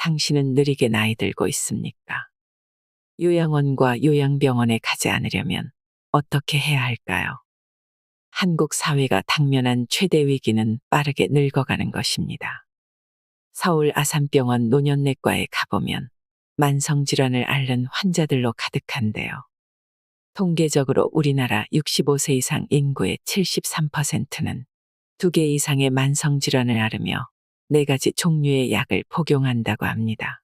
당신은 느리게 나이 들고 있습니까? 요양원과 요양병원에 가지 않으려면 어떻게 해야 할까요? 한국 사회가 당면한 최대 위기는 빠르게 늙어가는 것입니다. 서울 아산병원 노년내과에 가보면 만성질환을 앓는 환자들로 가득한데요. 통계적으로 우리나라 65세 이상 인구의 73%는 2개 이상의 만성질환을 앓으며 4가지 종류의 약을 복용한다고 합니다.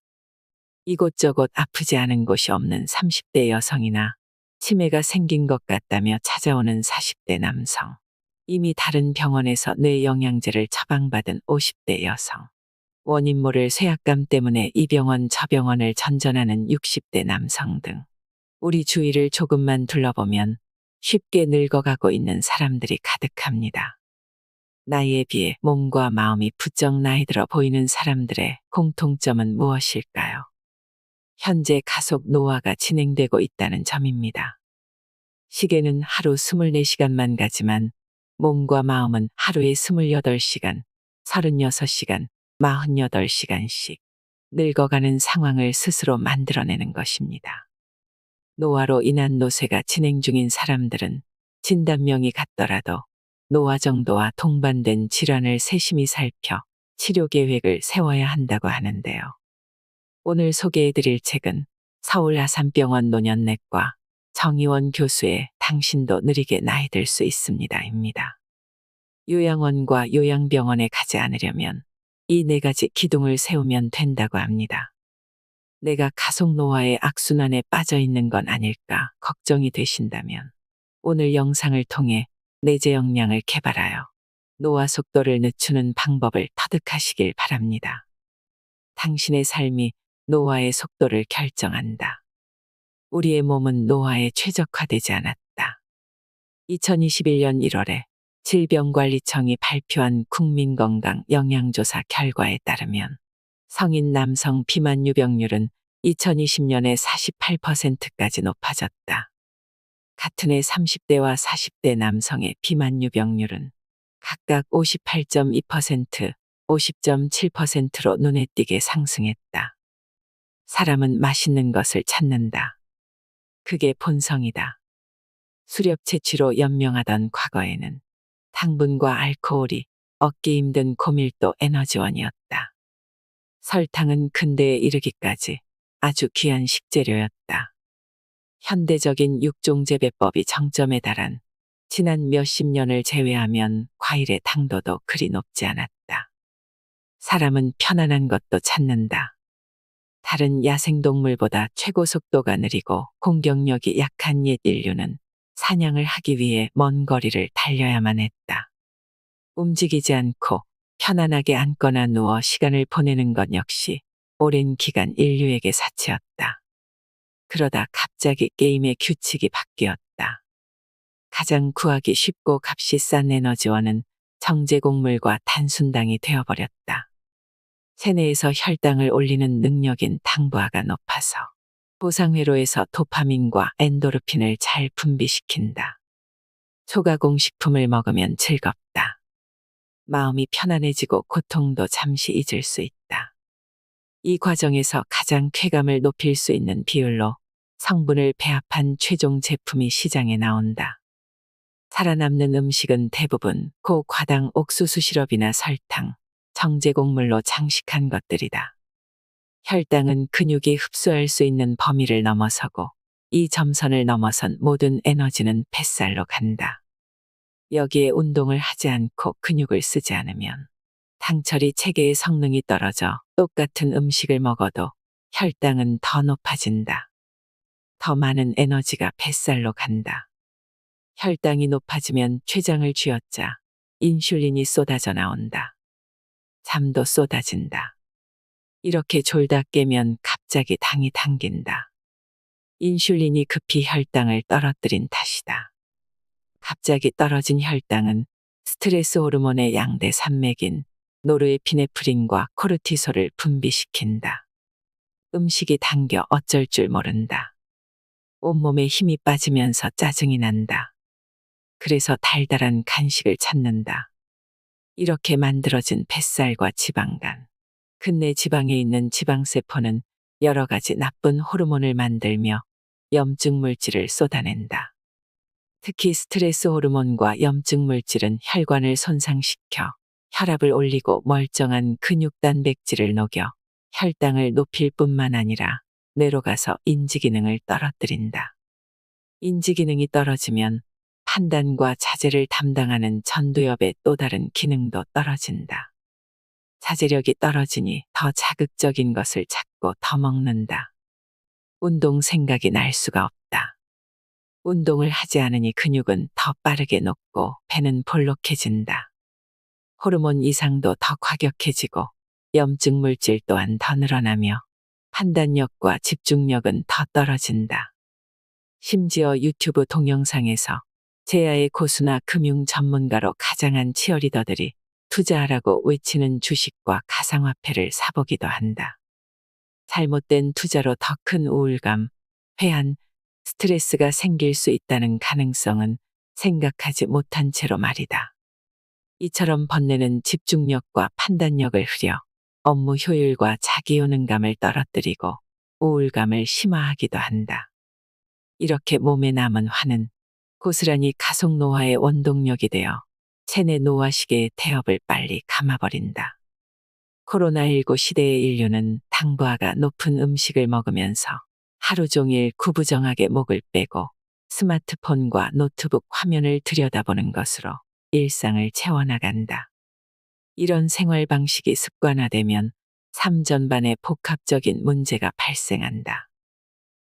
이곳저곳 아프지 않은 곳이 없는 30대 여성이나 치매가 생긴 것 같다며 찾아오는 40대 남성, 이미 다른 병원에서 뇌영양제를 처방받은 50대 여성, 원인 모를 쇠약감 때문에 이 병원 저 병원을 전전하는 60대 남성 등 우리 주위를 조금만 둘러보면 쉽게 늙어가고 있는 사람들이 가득합니다. 나이에 비해 몸과 마음이 부쩍 나이 들어 보이는 사람들의 공통점은 무엇일까요? 현재 가속 노화가 진행되고 있다는 점입니다. 시계는 하루 24시간만 가지만 몸과 마음은 하루에 28시간, 36시간, 48시간씩 늙어가는 상황을 스스로 만들어내는 것입니다. 노화로 인한 노쇠가 진행 중인 사람들은 진단명이 같더라도 노화 정도와 동반된 질환을 세심히 살펴 치료 계획을 세워야 한다고 하는데요. 오늘 소개해드릴 책은 서울 아산병원 노년내과 정의원 교수의 당신도 느리게 나이 들 수 있습니다입니다. 요양원과 요양병원에 가지 않으려면 이 4가지 기둥을 세우면 된다고 합니다. 내가 가속 노화의 악순환에 빠져 있는 건 아닐까 걱정이 되신다면 오늘 영상을 통해 내재 역량을 개발하여 노화 속도를 늦추는 방법을 터득하시길 바랍니다. 당신의 삶이 노화의 속도를 결정한다. 우리의 몸은 노화에 최적화되지 않았다. 2021년 1월에 질병관리청이 발표한 국민건강 영양조사 결과에 따르면 성인 남성 비만 유병률은 2020년에 48%까지 높아졌다. 같은 해 30대와 40대 남성의 비만 유병률은 각각 58.2%, 50.7%로 눈에 띄게 상승했다. 사람은 맛있는 것을 찾는다. 그게 본성이다. 수렵 채취로 연명하던 과거에는 당분과 알코올이 얻기 힘든 고밀도 에너지원이었다. 설탕은 근대에 이르기까지 아주 귀한 식재료였다. 현대적인 육종재배법이 정점에 달한 지난 몇십 년을 제외하면 과일의 당도도 그리 높지 않았다. 사람은 편안한 것도 찾는다. 다른 야생동물보다 최고 속도가 느리고 공격력이 약한 옛 인류는 사냥을 하기 위해 먼 거리를 달려야만 했다. 움직이지 않고 편안하게 앉거나 누워 시간을 보내는 것 역시 오랜 기간 인류에게 사치였다. 그러다 갑자기 게임의 규칙이 바뀌었다. 가장 구하기 쉽고 값이 싼 에너지원은 정제곡물과 단순당이 되어버렸다. 체내에서 혈당을 올리는 능력인 당부하가 높아서 보상회로에서 도파민과 엔도르핀을 잘 분비시킨다. 초가공식품을 먹으면 즐겁다. 마음이 편안해지고 고통도 잠시 잊을 수 있다. 이 과정에서 가장 쾌감을 높일 수 있는 비율로 성분을 배합한 최종 제품이 시장에 나온다. 살아남는 음식은 대부분 고과당 옥수수 시럽이나 설탕, 정제곡물로 장식한 것들이다. 혈당은 근육이 흡수할 수 있는 범위를 넘어서고 이 점선을 넘어선 모든 에너지는 뱃살로 간다. 여기에 운동을 하지 않고 근육을 쓰지 않으면 당처리 체계의 성능이 떨어져 똑같은 음식을 먹어도 혈당은 더 높아진다. 더 많은 에너지가 뱃살로 간다. 혈당이 높아지면 췌장을 쥐어짜 인슐린이 쏟아져 나온다. 잠도 쏟아진다. 이렇게 졸다 깨면 갑자기 당이 당긴다. 인슐린이 급히 혈당을 떨어뜨린 탓이다. 갑자기 떨어진 혈당은 스트레스 호르몬의 양대 산맥인 노르에피네프린과 코르티솔을 분비시킨다. 음식이 당겨 어쩔 줄 모른다. 온몸에 힘이 빠지면서 짜증이 난다. 그래서 달달한 간식을 찾는다. 이렇게 만들어진 뱃살과 지방간, 근내 지방에 있는 지방세포는 여러 가지 나쁜 호르몬을 만들며 염증 물질을 쏟아낸다. 특히 스트레스 호르몬과 염증 물질은 혈관을 손상시켜 혈압을 올리고 멀쩡한 근육 단백질을 녹여 혈당을 높일 뿐만 아니라 뇌로 가서 인지 기능을 떨어뜨린다. 인지 기능이 떨어지면 판단과 자제를 담당하는 전두엽의 또 다른 기능도 떨어진다. 자제력이 떨어지니 더 자극적인 것을 찾고 더 먹는다. 운동 생각이 날 수가 없다. 운동을 하지 않으니 근육은 더 빠르게 녹고 배는 볼록해진다. 호르몬 이상도 더 과격해지고 염증 물질 또한 더 늘어나며 판단력과 집중력은 더 떨어진다. 심지어 유튜브 동영상에서 제야의 고수나 금융 전문가로 가장한 치어리더들이 투자하라고 외치는 주식과 가상화폐를 사보기도 한다. 잘못된 투자로 더 큰 우울감, 회한, 스트레스가 생길 수 있다는 가능성은 생각하지 못한 채로 말이다. 이처럼 번뇌는 집중력과 판단력을 흐려 업무 효율과 자기 효능감을 떨어뜨리고 우울감을 심화하기도 한다. 이렇게 몸에 남은 화는 고스란히 가속 노화의 원동력이 되어 체내 노화 시계의 태엽을 빨리 감아버린다. 코로나19 시대의 인류는 당부하가 높은 음식을 먹으면서 하루 종일 구부정하게 목을 빼고 스마트폰과 노트북 화면을 들여다보는 것으로 일상을 채워나간다. 이런 생활 방식이 습관화되면 삶 전반에 복합적인 문제가 발생한다.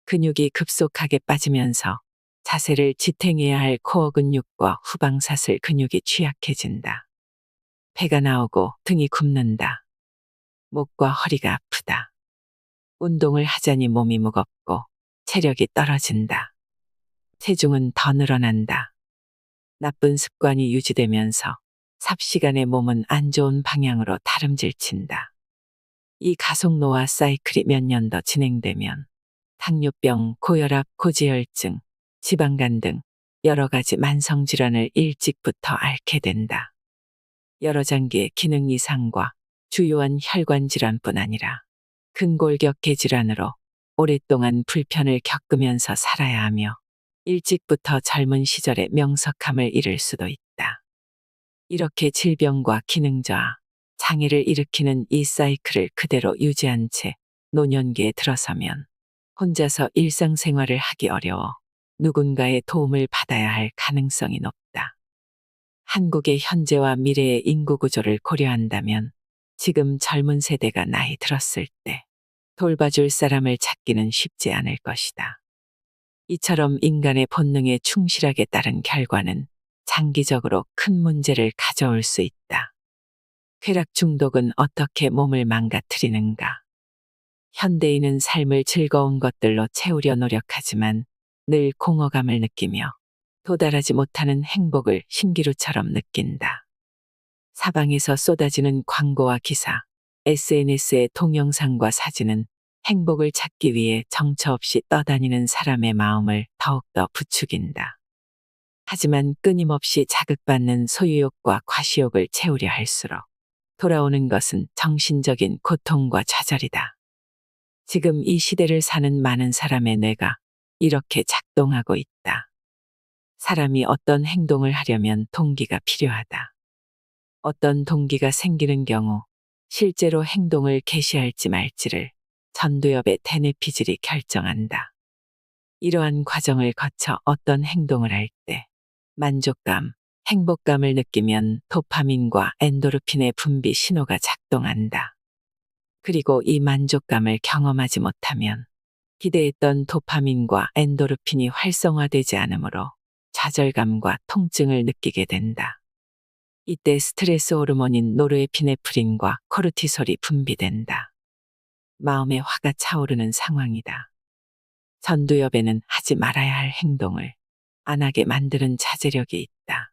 근육이 급속하게 빠지면서 자세를 지탱해야 할 코어 근육과 후방사슬 근육이 취약해진다. 배가 나오고 등이 굽는다. 목과 허리가 아프다. 운동을 하자니 몸이 무겁고 체력이 떨어진다. 체중은 더 늘어난다. 나쁜 습관이 유지되면서 삽시간에 몸은 안 좋은 방향으로 다름질친다. 이 가속 노화 사이클이 몇 년 더 진행되면 당뇨병, 고혈압, 고지혈증, 지방간 등 여러 가지 만성질환을 일찍부터 앓게 된다. 여러 장기의 기능 이상과 주요한 혈관 질환뿐 아니라 근골격계 질환으로 오랫동안 불편을 겪으면서 살아야 하며 일찍부터 젊은 시절에 명석함을 잃을 수도 있다. 이렇게 질병과 기능 저하, 장애를 일으키는 이 사이클을 그대로 유지한 채 노년기에 들어서면 혼자서 일상생활을 하기 어려워 누군가의 도움을 받아야 할 가능성이 높다. 한국의 현재와 미래의 인구 구조를 고려한다면 지금 젊은 세대가 나이 들었을 때 돌봐줄 사람을 찾기는 쉽지 않을 것이다. 이처럼 인간의 본능에 충실하게 따른 결과는 장기적으로 큰 문제를 가져올 수 있다. 쾌락 중독은 어떻게 몸을 망가뜨리는가? 현대인은 삶을 즐거운 것들로 채우려 노력하지만 늘 공허감을 느끼며 도달하지 못하는 행복을 신기루처럼 느낀다. 사방에서 쏟아지는 광고와 기사, SNS의 동영상과 사진은 행복을 찾기 위해 정처 없이 떠다니는 사람의 마음을 더욱더 부추긴다. 하지만 끊임없이 자극받는 소유욕과 과시욕을 채우려 할수록 돌아오는 것은 정신적인 고통과 좌절이다. 지금 이 시대를 사는 많은 사람의 뇌가 이렇게 작동하고 있다. 사람이 어떤 행동을 하려면 동기가 필요하다. 어떤 동기가 생기는 경우 실제로 행동을 개시할지 말지를 전두엽의 대뇌피질이 결정한다. 이러한 과정을 거쳐 어떤 행동을 할 때 만족감, 행복감을 느끼면 도파민과 엔도르핀의 분비 신호가 작동한다. 그리고 이 만족감을 경험하지 못하면 기대했던 도파민과 엔도르핀이 활성화되지 않으므로 좌절감과 통증을 느끼게 된다. 이때 스트레스 호르몬인 노르에피네프린과 코르티솔이 분비된다. 마음의 화가 차오르는 상황이다. 전두엽에는 하지 말아야 할 행동을 안 하게 만드는 자제력이 있다.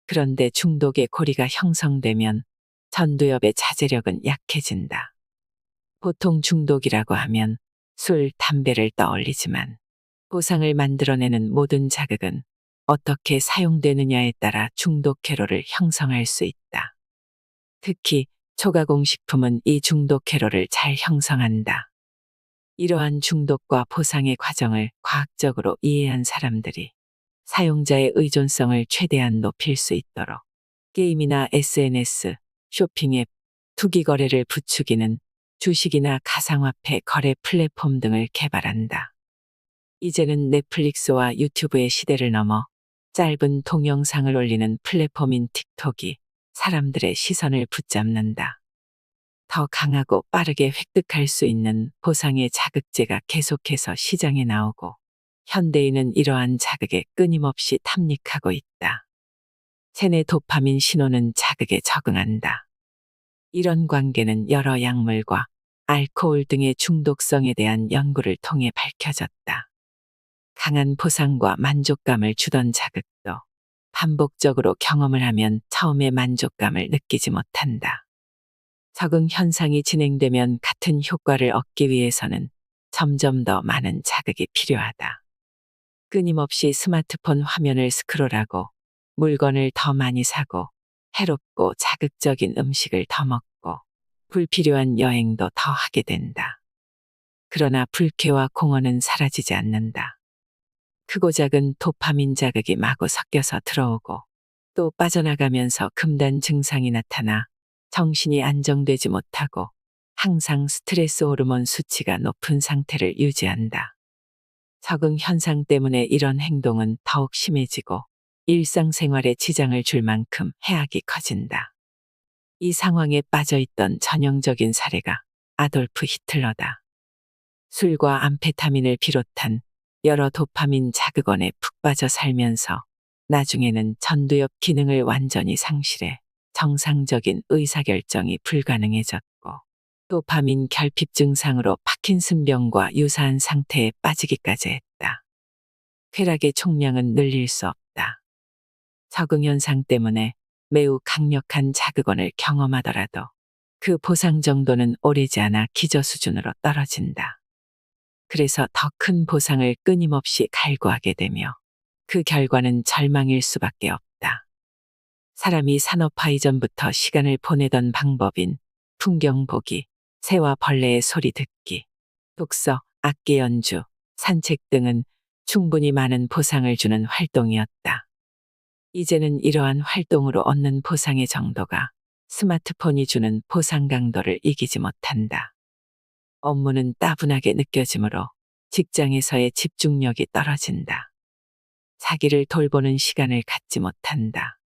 그런데 중독의 고리가 형성되면 전두엽의 자제력은 약해진다. 보통 중독이라고 하면 술, 담배를 떠올리지만 보상을 만들어내는 모든 자극은 어떻게 사용되느냐에 따라 중독 회로를 형성할 수 있다. 특히 초가공식품은 이 중독 회로를 잘 형성한다. 이러한 중독과 보상의 과정을 과학적으로 이해한 사람들이 사용자의 의존성을 최대한 높일 수 있도록 게임이나 SNS, 쇼핑 앱, 투기 거래를 부추기는 주식이나 가상화폐 거래 플랫폼 등을 개발한다. 이제는 넷플릭스와 유튜브의 시대를 넘어 짧은 동영상을 올리는 플랫폼인 틱톡이 사람들의 시선을 붙잡는다. 더 강하고 빠르게 획득할 수 있는 보상의 자극제가 계속해서 시장에 나오고 현대인은 이러한 자극에 끊임없이 탐닉하고 있다. 체내 도파민 신호는 자극에 적응한다. 이런 관계는 여러 약물과 알코올 등의 중독성에 대한 연구를 통해 밝혀졌다. 강한 보상과 만족감을 주던 자극도 반복적으로 경험을 하면 처음에 만족감을 느끼지 못한다. 적응 현상이 진행되면 같은 효과를 얻기 위해서는 점점 더 많은 자극이 필요하다. 끊임없이 스마트폰 화면을 스크롤하고 물건을 더 많이 사고 해롭고 자극적인 음식을 더 먹고 불필요한 여행도 더 하게 된다. 그러나 불쾌와 공허는 사라지지 않는다. 크고 작은 도파민 자극이 마구 섞여서 들어오고 또 빠져나가면서 금단 증상이 나타나 정신이 안정되지 못하고 항상 스트레스 호르몬 수치가 높은 상태를 유지한다. 적응 현상 때문에 이런 행동은 더욱 심해지고 일상생활에 지장을 줄 만큼 해악이 커진다. 이 상황에 빠져 있던 전형적인 사례가 아돌프 히틀러다. 술과 암페타민을 비롯한 여러 도파민 자극원에 푹 빠져 살면서 나중에는 전두엽 기능을 완전히 상실해 정상적인 의사결정이 불가능해졌고 도파민 결핍 증상으로 파킨슨병과 유사한 상태에 빠지기까지 했다. 쾌락의 총량은 늘릴 수 없다. 적응 현상 때문에 매우 강력한 자극원을 경험하더라도 그 보상 정도는 오래지 않아 기저 수준으로 떨어진다. 그래서 더 큰 보상을 끊임없이 갈구하게 되며 그 결과는 절망일 수밖에 없다. 사람이 산업화 이전부터 시간을 보내던 방법인 풍경 보기, 새와 벌레의 소리 듣기, 독서, 악기 연주, 산책 등은 충분히 많은 보상을 주는 활동이었다. 이제는 이러한 활동으로 얻는 보상의 정도가 스마트폰이 주는 보상 강도를 이기지 못한다. 업무는 따분하게 느껴지므로 직장에서의 집중력이 떨어진다. 자기를 돌보는 시간을 갖지 못한다.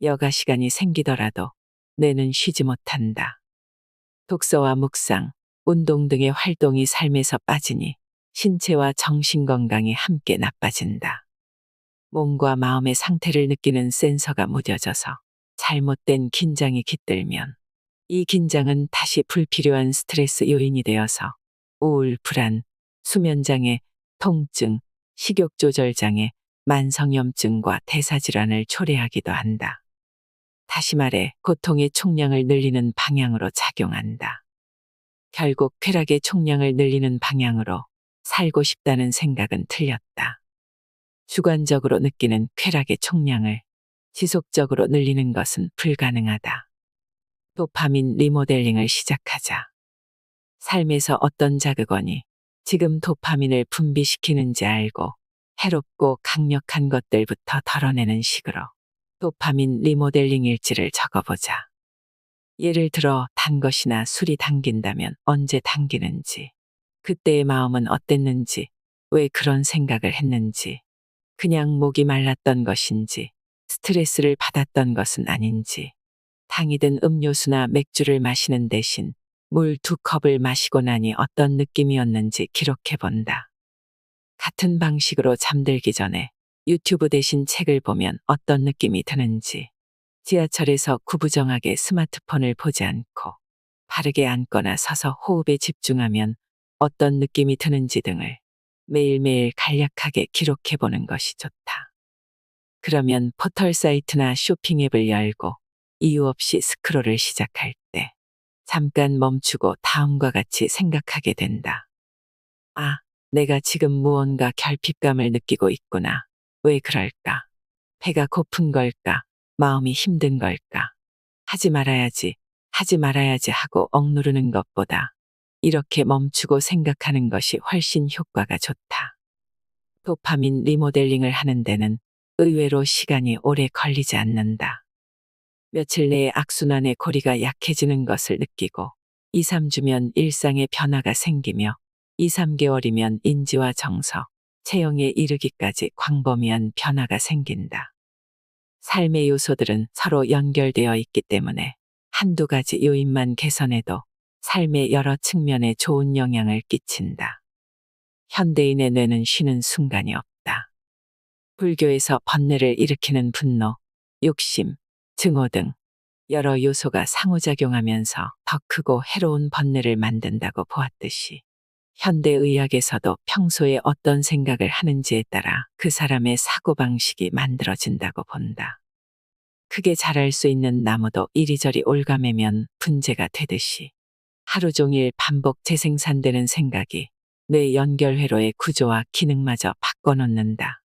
여가 시간이 생기더라도 뇌는 쉬지 못한다. 독서와 묵상, 운동 등의 활동이 삶에서 빠지니 신체와 정신 건강이 함께 나빠진다. 몸과 마음의 상태를 느끼는 센서가 무뎌져서 잘못된 긴장이 깃들면 이 긴장은 다시 불필요한 스트레스 요인이 되어서 우울, 불안, 수면장애, 통증, 식욕조절장애, 만성염증과 대사질환을 초래하기도 한다. 다시 말해 고통의 총량을 늘리는 방향으로 작용한다. 결국 쾌락의 총량을 늘리는 방향으로 살고 싶다는 생각은 틀렸다. 주관적으로 느끼는 쾌락의 총량을 지속적으로 늘리는 것은 불가능하다. 도파민 리모델링을 시작하자. 삶에서 어떤 자극원이 지금 도파민을 분비시키는지 알고 해롭고 강력한 것들부터 덜어내는 식으로 도파민 리모델링 일지를 적어보자. 예를 들어 단 것이나 술이 당긴다면 언제 당기는지, 그때의 마음은 어땠는지, 왜 그런 생각을 했는지, 그냥 목이 말랐던 것인지, 스트레스를 받았던 것은 아닌지, 당이 든 음료수나 맥주를 마시는 대신 물 2컵을 마시고 나니 어떤 느낌이었는지 기록해본다. 같은 방식으로 잠들기 전에 유튜브 대신 책을 보면 어떤 느낌이 드는지, 지하철에서 구부정하게 스마트폰을 보지 않고 바르게 앉거나 서서 호흡에 집중하면 어떤 느낌이 드는지 등을 매일매일 간략하게 기록해보는 것이 좋다. 그러면 포털 사이트나 쇼핑 앱을 열고 이유 없이 스크롤을 시작할 때 잠깐 멈추고 다음과 같이 생각하게 된다. 아, 내가 지금 무언가 결핍감을 느끼고 있구나. 왜 그럴까? 배가 고픈 걸까? 마음이 힘든 걸까? 하지 말아야지. 하지 말아야지 하고 억누르는 것보다 이렇게 멈추고 생각하는 것이 훨씬 효과가 좋다. 도파민 리모델링을 하는 데는 의외로 시간이 오래 걸리지 않는다. 며칠 내에 악순환의 고리가 약해지는 것을 느끼고 2, 3주면 일상의 변화가 생기며 2, 3개월이면 인지와 정서, 체형에 이르기까지 광범위한 변화가 생긴다. 삶의 요소들은 서로 연결되어 있기 때문에 한두 가지 요인만 개선해도 삶의 여러 측면에 좋은 영향을 끼친다. 현대인의 뇌는 쉬는 순간이 없다. 불교에서 번뇌를 일으키는 분노, 욕심, 증오 등 여러 요소가 상호작용하면서 더 크고 해로운 번뇌를 만든다고 보았듯이 현대의학에서도 평소에 어떤 생각을 하는지에 따라 그 사람의 사고방식이 만들어진다고 본다. 크게 자랄 수 있는 나무도 이리저리 올가매면 분재가 되듯이 하루 종일 반복 재생산되는 생각이 뇌 연결회로의 구조와 기능마저 바꿔놓는다.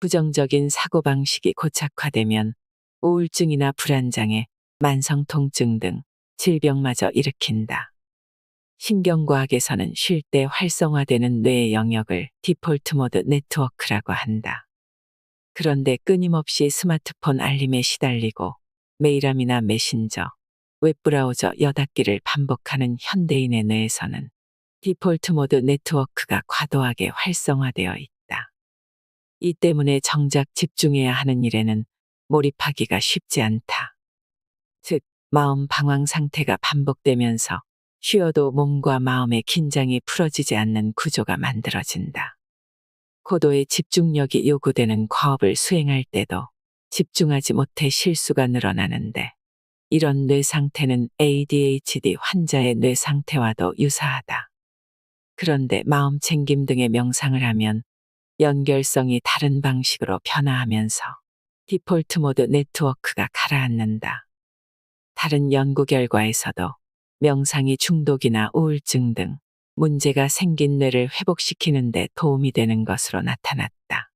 부정적인 사고방식이 고착화되면 우울증이나 불안장애, 만성통증 등 질병마저 일으킨다. 신경과학에서는 쉴 때 활성화되는 뇌의 영역을 디폴트 모드 네트워크라고 한다. 그런데 끊임없이 스마트폰 알림에 시달리고 메일함이나 메신저, 웹브라우저 여닫기를 반복하는 현대인의 뇌에서는 디폴트 모드 네트워크가 과도하게 활성화되어 있다. 이 때문에 정작 집중해야 하는 일에는 몰입하기가 쉽지 않다. 즉, 마음 방황 상태가 반복되면서 쉬어도 몸과 마음의 긴장이 풀어지지 않는 구조가 만들어진다. 고도의 집중력이 요구되는 과업을 수행할 때도 집중하지 못해 실수가 늘어나는데 이런 뇌 상태는 ADHD 환자의 뇌 상태와도 유사하다. 그런데 마음 챙김 등의 명상을 하면 연결성이 다른 방식으로 변화하면서 디폴트 모드 네트워크가 가라앉는다. 다른 연구 결과에서도 명상이 중독이나 우울증 등 문제가 생긴 뇌를 회복시키는 데 도움이 되는 것으로 나타났다.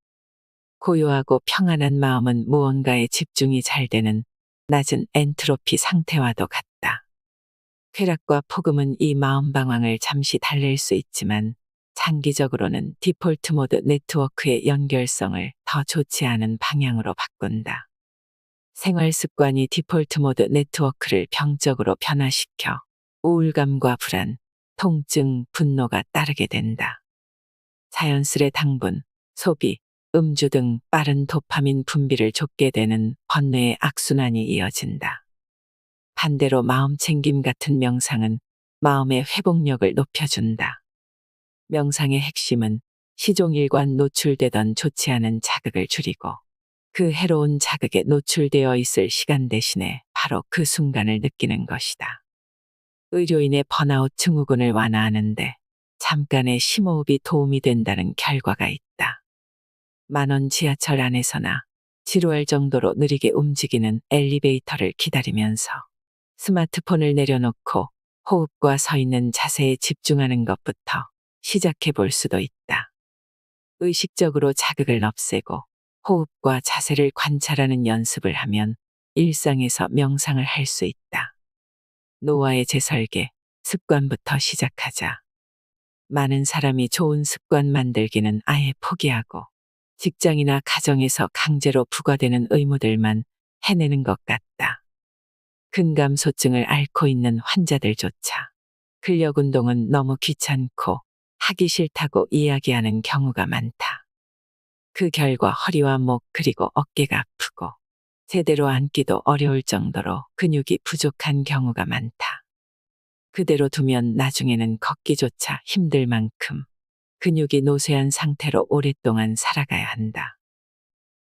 고요하고 평안한 마음은 무언가에 집중이 잘 되는 낮은 엔트로피 상태와도 같다. 쾌락과 폭음은 이 마음 방황을 잠시 달랠 수 있지만 장기적으로는 디폴트 모드 네트워크의 연결성을 더 좋지 않은 방향으로 바꾼다. 생활 습관이 디폴트 모드 네트워크를 병적으로 변화시켜 우울감과 불안, 통증, 분노가 따르게 된다. 자연스레 당분, 소비, 음주 등 빠른 도파민 분비를 좁게 되는 번뇌의 악순환이 이어진다. 반대로 마음챙김 같은 명상은 마음의 회복력을 높여준다. 명상의 핵심은 시종일관 노출되던 좋지 않은 자극을 줄이고 그 해로운 자극에 노출되어 있을 시간 대신에 바로 그 순간을 느끼는 것이다. 의료인의 번아웃 증후군을 완화하는데 잠깐의 심호흡이 도움이 된다는 결과가 있다. 만원 지하철 안에서나 지루할 정도로 느리게 움직이는 엘리베이터를 기다리면서 스마트폰을 내려놓고 호흡과 서 있는 자세에 집중하는 것부터 시작해 볼 수도 있다. 의식적으로 자극을 없애고 호흡과 자세를 관찰하는 연습을 하면 일상에서 명상을 할 수 있다. 노화의 재설계, 습관부터 시작하자. 많은 사람이 좋은 습관 만들기는 아예 포기하고 직장이나 가정에서 강제로 부과되는 의무들만 해내는 것 같다. 근감소증을 앓고 있는 환자들조차 근력 운동은 너무 귀찮고 하기 싫다고 이야기하는 경우가 많다. 그 결과 허리와 목 그리고 어깨가 아프고 제대로 앉기도 어려울 정도로 근육이 부족한 경우가 많다. 그대로 두면 나중에는 걷기조차 힘들 만큼 근육이 노쇠한 상태로 오랫동안 살아가야 한다.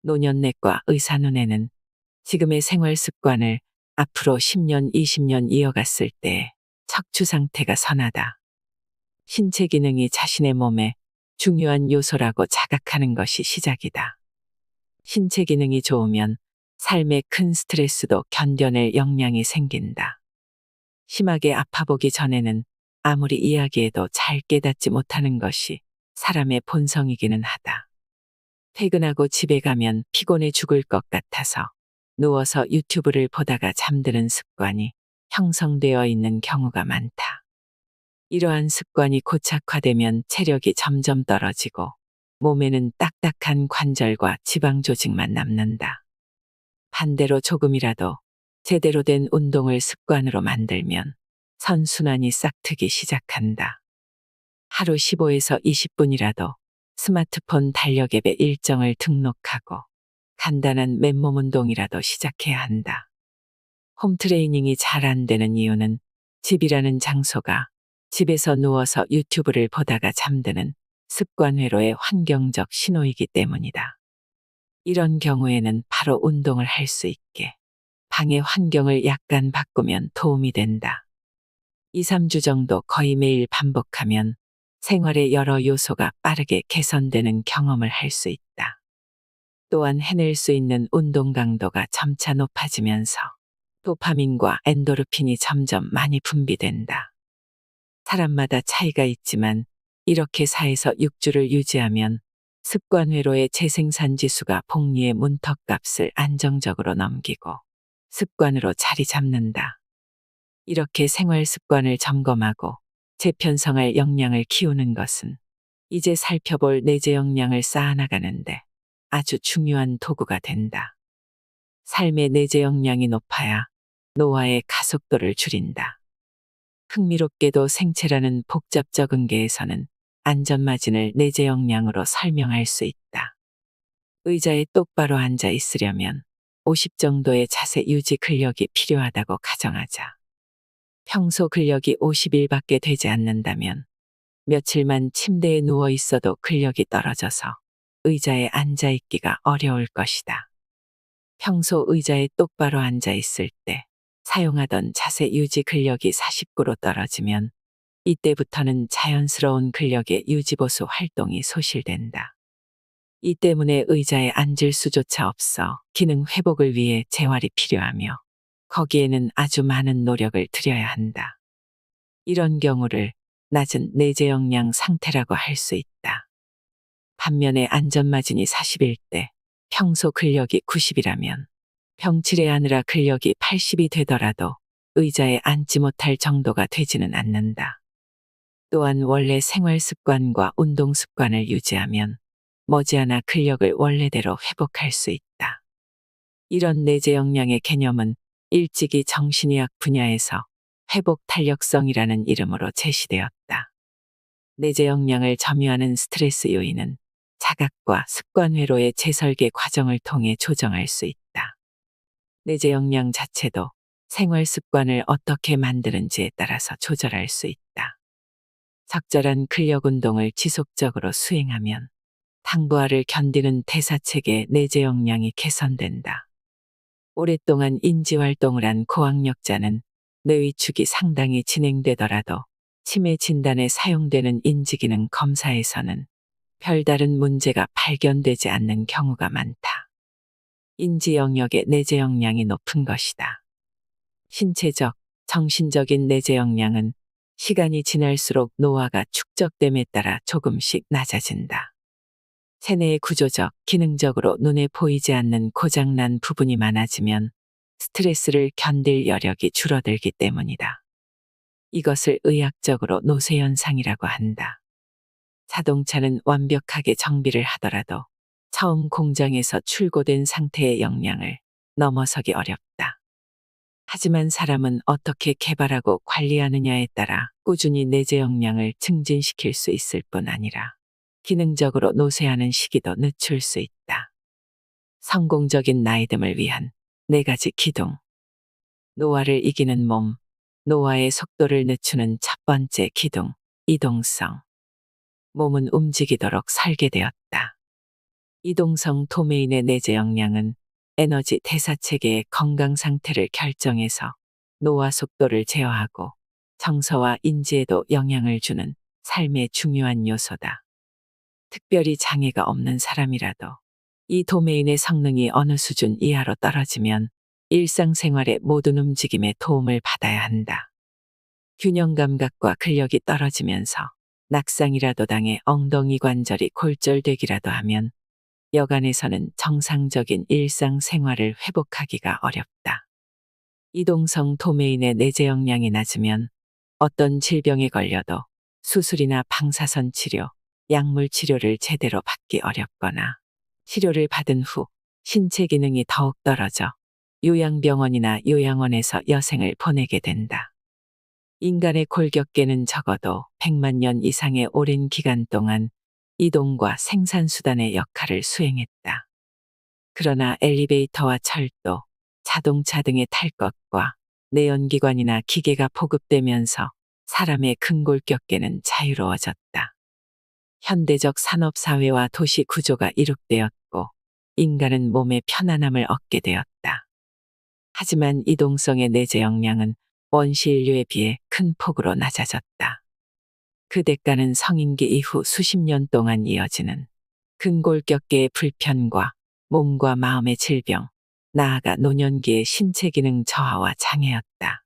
노년내과 의사 눈에는 지금의 생활 습관을 앞으로 10년, 20년 이어갔을 때 척추 상태가 선하다. 신체 기능이 자신의 몸에 중요한 요소라고 자각하는 것이 시작이다. 신체 기능이 좋으면 삶의 큰 스트레스도 견뎌낼 역량이 생긴다. 심하게 아파보기 전에는 아무리 이야기해도 잘 깨닫지 못하는 것이 사람의 본성이기는 하다. 퇴근하고 집에 가면 피곤해 죽을 것 같아서 누워서 유튜브를 보다가 잠드는 습관이 형성되어 있는 경우가 많다. 이러한 습관이 고착화되면 체력이 점점 떨어지고 몸에는 딱딱한 관절과 지방 조직만 남는다. 반대로 조금이라도 제대로 된 운동을 습관으로 만들면 선순환이 싹트기 시작한다. 하루 15에서 20분이라도 스마트폰 달력 앱에 일정을 등록하고 간단한 맨몸 운동이라도 시작해야 한다. 홈트레이닝이 잘 안 되는 이유는 집이라는 장소가 집에서 누워서 유튜브를 보다가 잠드는 습관회로의 환경적 신호이기 때문이다. 이런 경우에는 바로 운동을 할 수 있게 방의 환경을 약간 바꾸면 도움이 된다. 2, 3주 정도 거의 매일 반복하면 생활의 여러 요소가 빠르게 개선되는 경험을 할 수 있다. 또한 해낼 수 있는 운동 강도가 점차 높아지면서 도파민과 엔도르핀이 점점 많이 분비된다. 사람마다 차이가 있지만 이렇게 4에서 6주를 유지하면 습관회로의 재생산 지수가 복리의 문턱값을 안정적으로 넘기고 습관으로 자리 잡는다. 이렇게 생활 습관을 점검하고 재편성할 역량을 키우는 것은 이제 살펴볼 내재 역량을 쌓아나가는데 아주 중요한 도구가 된다. 삶의 내재 역량이 높아야 노화의 가속도를 줄인다. 흥미롭게도 생체라는 복잡 적응계에서는 안전마진을 내재 역량으로 설명할 수 있다. 의자에 똑바로 앉아 있으려면 50 정도의 자세 유지 근력이 필요하다고 가정하자. 평소 근력이 50일밖에 되지 않는다면 며칠만 침대에 누워 있어도 근력이 떨어져서 의자에 앉아 있기가 어려울 것이다. 평소 의자에 똑바로 앉아 있을 때 사용하던 자세 유지 근력이 49로 떨어지면 이때부터는 자연스러운 근력의 유지보수 활동이 소실된다. 이 때문에 의자에 앉을 수조차 없어 기능 회복을 위해 재활이 필요하며 거기에는 아주 많은 노력을 들여야 한다. 이런 경우를 낮은 내재 역량 상태라고 할 수 있다. 반면에 안전마진이 40일 때 평소 근력이 90이라면 병치레 하느라 근력이 80이 되더라도 의자에 앉지 못할 정도가 되지는 않는다. 또한 원래 생활 습관과 운동 습관을 유지하면 머지않아 근력을 원래대로 회복할 수 있다. 이런 내재 역량의 개념은 일찍이 정신의학 분야에서 회복 탄력성이라는 이름으로 제시되었다. 내재 역량을 점유하는 스트레스 요인은 자각과 습관 회로의 재설계 과정을 통해 조정할 수 있다. 내재 역량 자체도 생활 습관을 어떻게 만드는지에 따라서 조절할 수 있다. 적절한 근력 운동을 지속적으로 수행하면 당부하를 견디는 대사체계의 내재 역량이 개선된다. 오랫동안 인지활동을 한 고학력자는 뇌위축이 상당히 진행되더라도 치매 진단에 사용되는 인지기능 검사에서는 별다른 문제가 발견되지 않는 경우가 많다. 인지 영역의 내재 역량이 높은 것이다. 신체적, 정신적인 내재 역량은 시간이 지날수록 노화가 축적됨에 따라 조금씩 낮아진다. 체내의 구조적, 기능적으로 눈에 보이지 않는 고장난 부분이 많아지면 스트레스를 견딜 여력이 줄어들기 때문이다. 이것을 의학적으로 노쇠현상이라고 한다. 자동차는 완벽하게 정비를 하더라도 처음 공장에서 출고된 상태의 역량을 넘어서기 어렵다. 하지만 사람은 어떻게 개발하고 관리하느냐에 따라 꾸준히 내재 역량을 증진시킬 수 있을 뿐 아니라 기능적으로 노쇠하는 시기도 늦출 수 있다. 성공적인 나이듦을 위한 4가지 기둥. 노화를 이기는 몸. 노화의 속도를 늦추는 첫 번째 기둥, 이동성. 몸은 움직이도록 설계되었다. 이동성 도메인의 내재 역량은 에너지 대사체계의 건강 상태를 결정해서 노화 속도를 제어하고 정서와 인지에도 영향을 주는 삶의 중요한 요소다. 특별히 장애가 없는 사람이라도 이 도메인의 성능이 어느 수준 이하로 떨어지면 일상생활의 모든 움직임에 도움을 받아야 한다. 균형 감각과 근력이 떨어지면서 낙상이라도 당해 엉덩이 관절이 골절되기라도 하면 여간에서는 정상적인 일상생활을 회복하기가 어렵다. 이동성 도메인의 내재 역량이 낮으면 어떤 질병에 걸려도 수술이나 방사선 치료, 약물 치료를 제대로 받기 어렵거나 치료를 받은 후 신체 기능이 더욱 떨어져 요양병원이나 요양원에서 여생을 보내게 된다. 인간의 골격계는 적어도 100만 년 이상의 오랜 기간 동안 이동과 생산수단의 역할을 수행했다. 그러나 엘리베이터와 철도, 자동차 등의 탈 것과 내연기관이나 기계가 보급되면서 사람의 근골격계는 자유로워졌다. 현대적 산업사회와 도시 구조가 이룩되었고 인간은 몸의 편안함을 얻게 되었다. 하지만 이동성의 내재 역량은 원시 인류에 비해 큰 폭으로 낮아졌다. 그 대가는 성인기 이후 수십 년 동안 이어지는 근골격계의 불편과 몸과 마음의 질병, 나아가 노년기의 신체 기능 저하와 장애였다.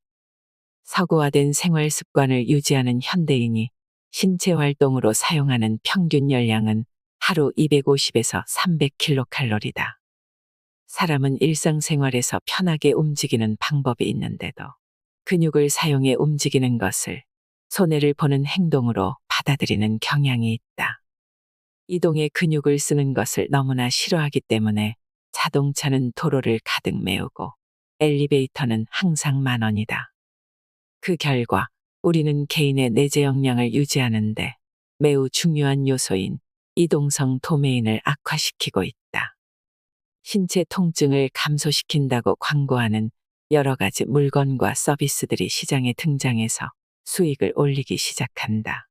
서구화된 생활 습관을 유지하는 현대인이 신체 활동으로 사용하는 평균 열량은 하루 250에서 300kcal다. 사람은 일상생활에서 편하게 움직이는 방법이 있는데도 근육을 사용해 움직이는 것을 손해를 보는 행동으로 받아들이는 경향이 있다. 이동에 근육을 쓰는 것을 너무나 싫어하기 때문에 자동차는 도로를 가득 메우고 엘리베이터는 항상 만원이다. 그 결과 우리는 개인의 내재 역량을 유지하는데 매우 중요한 요소인 이동성 도메인을 악화시키고 있다. 신체 통증을 감소시킨다고 광고하는 여러 가지 물건과 서비스들이 시장에 등장해서 수익을 올리기 시작한다.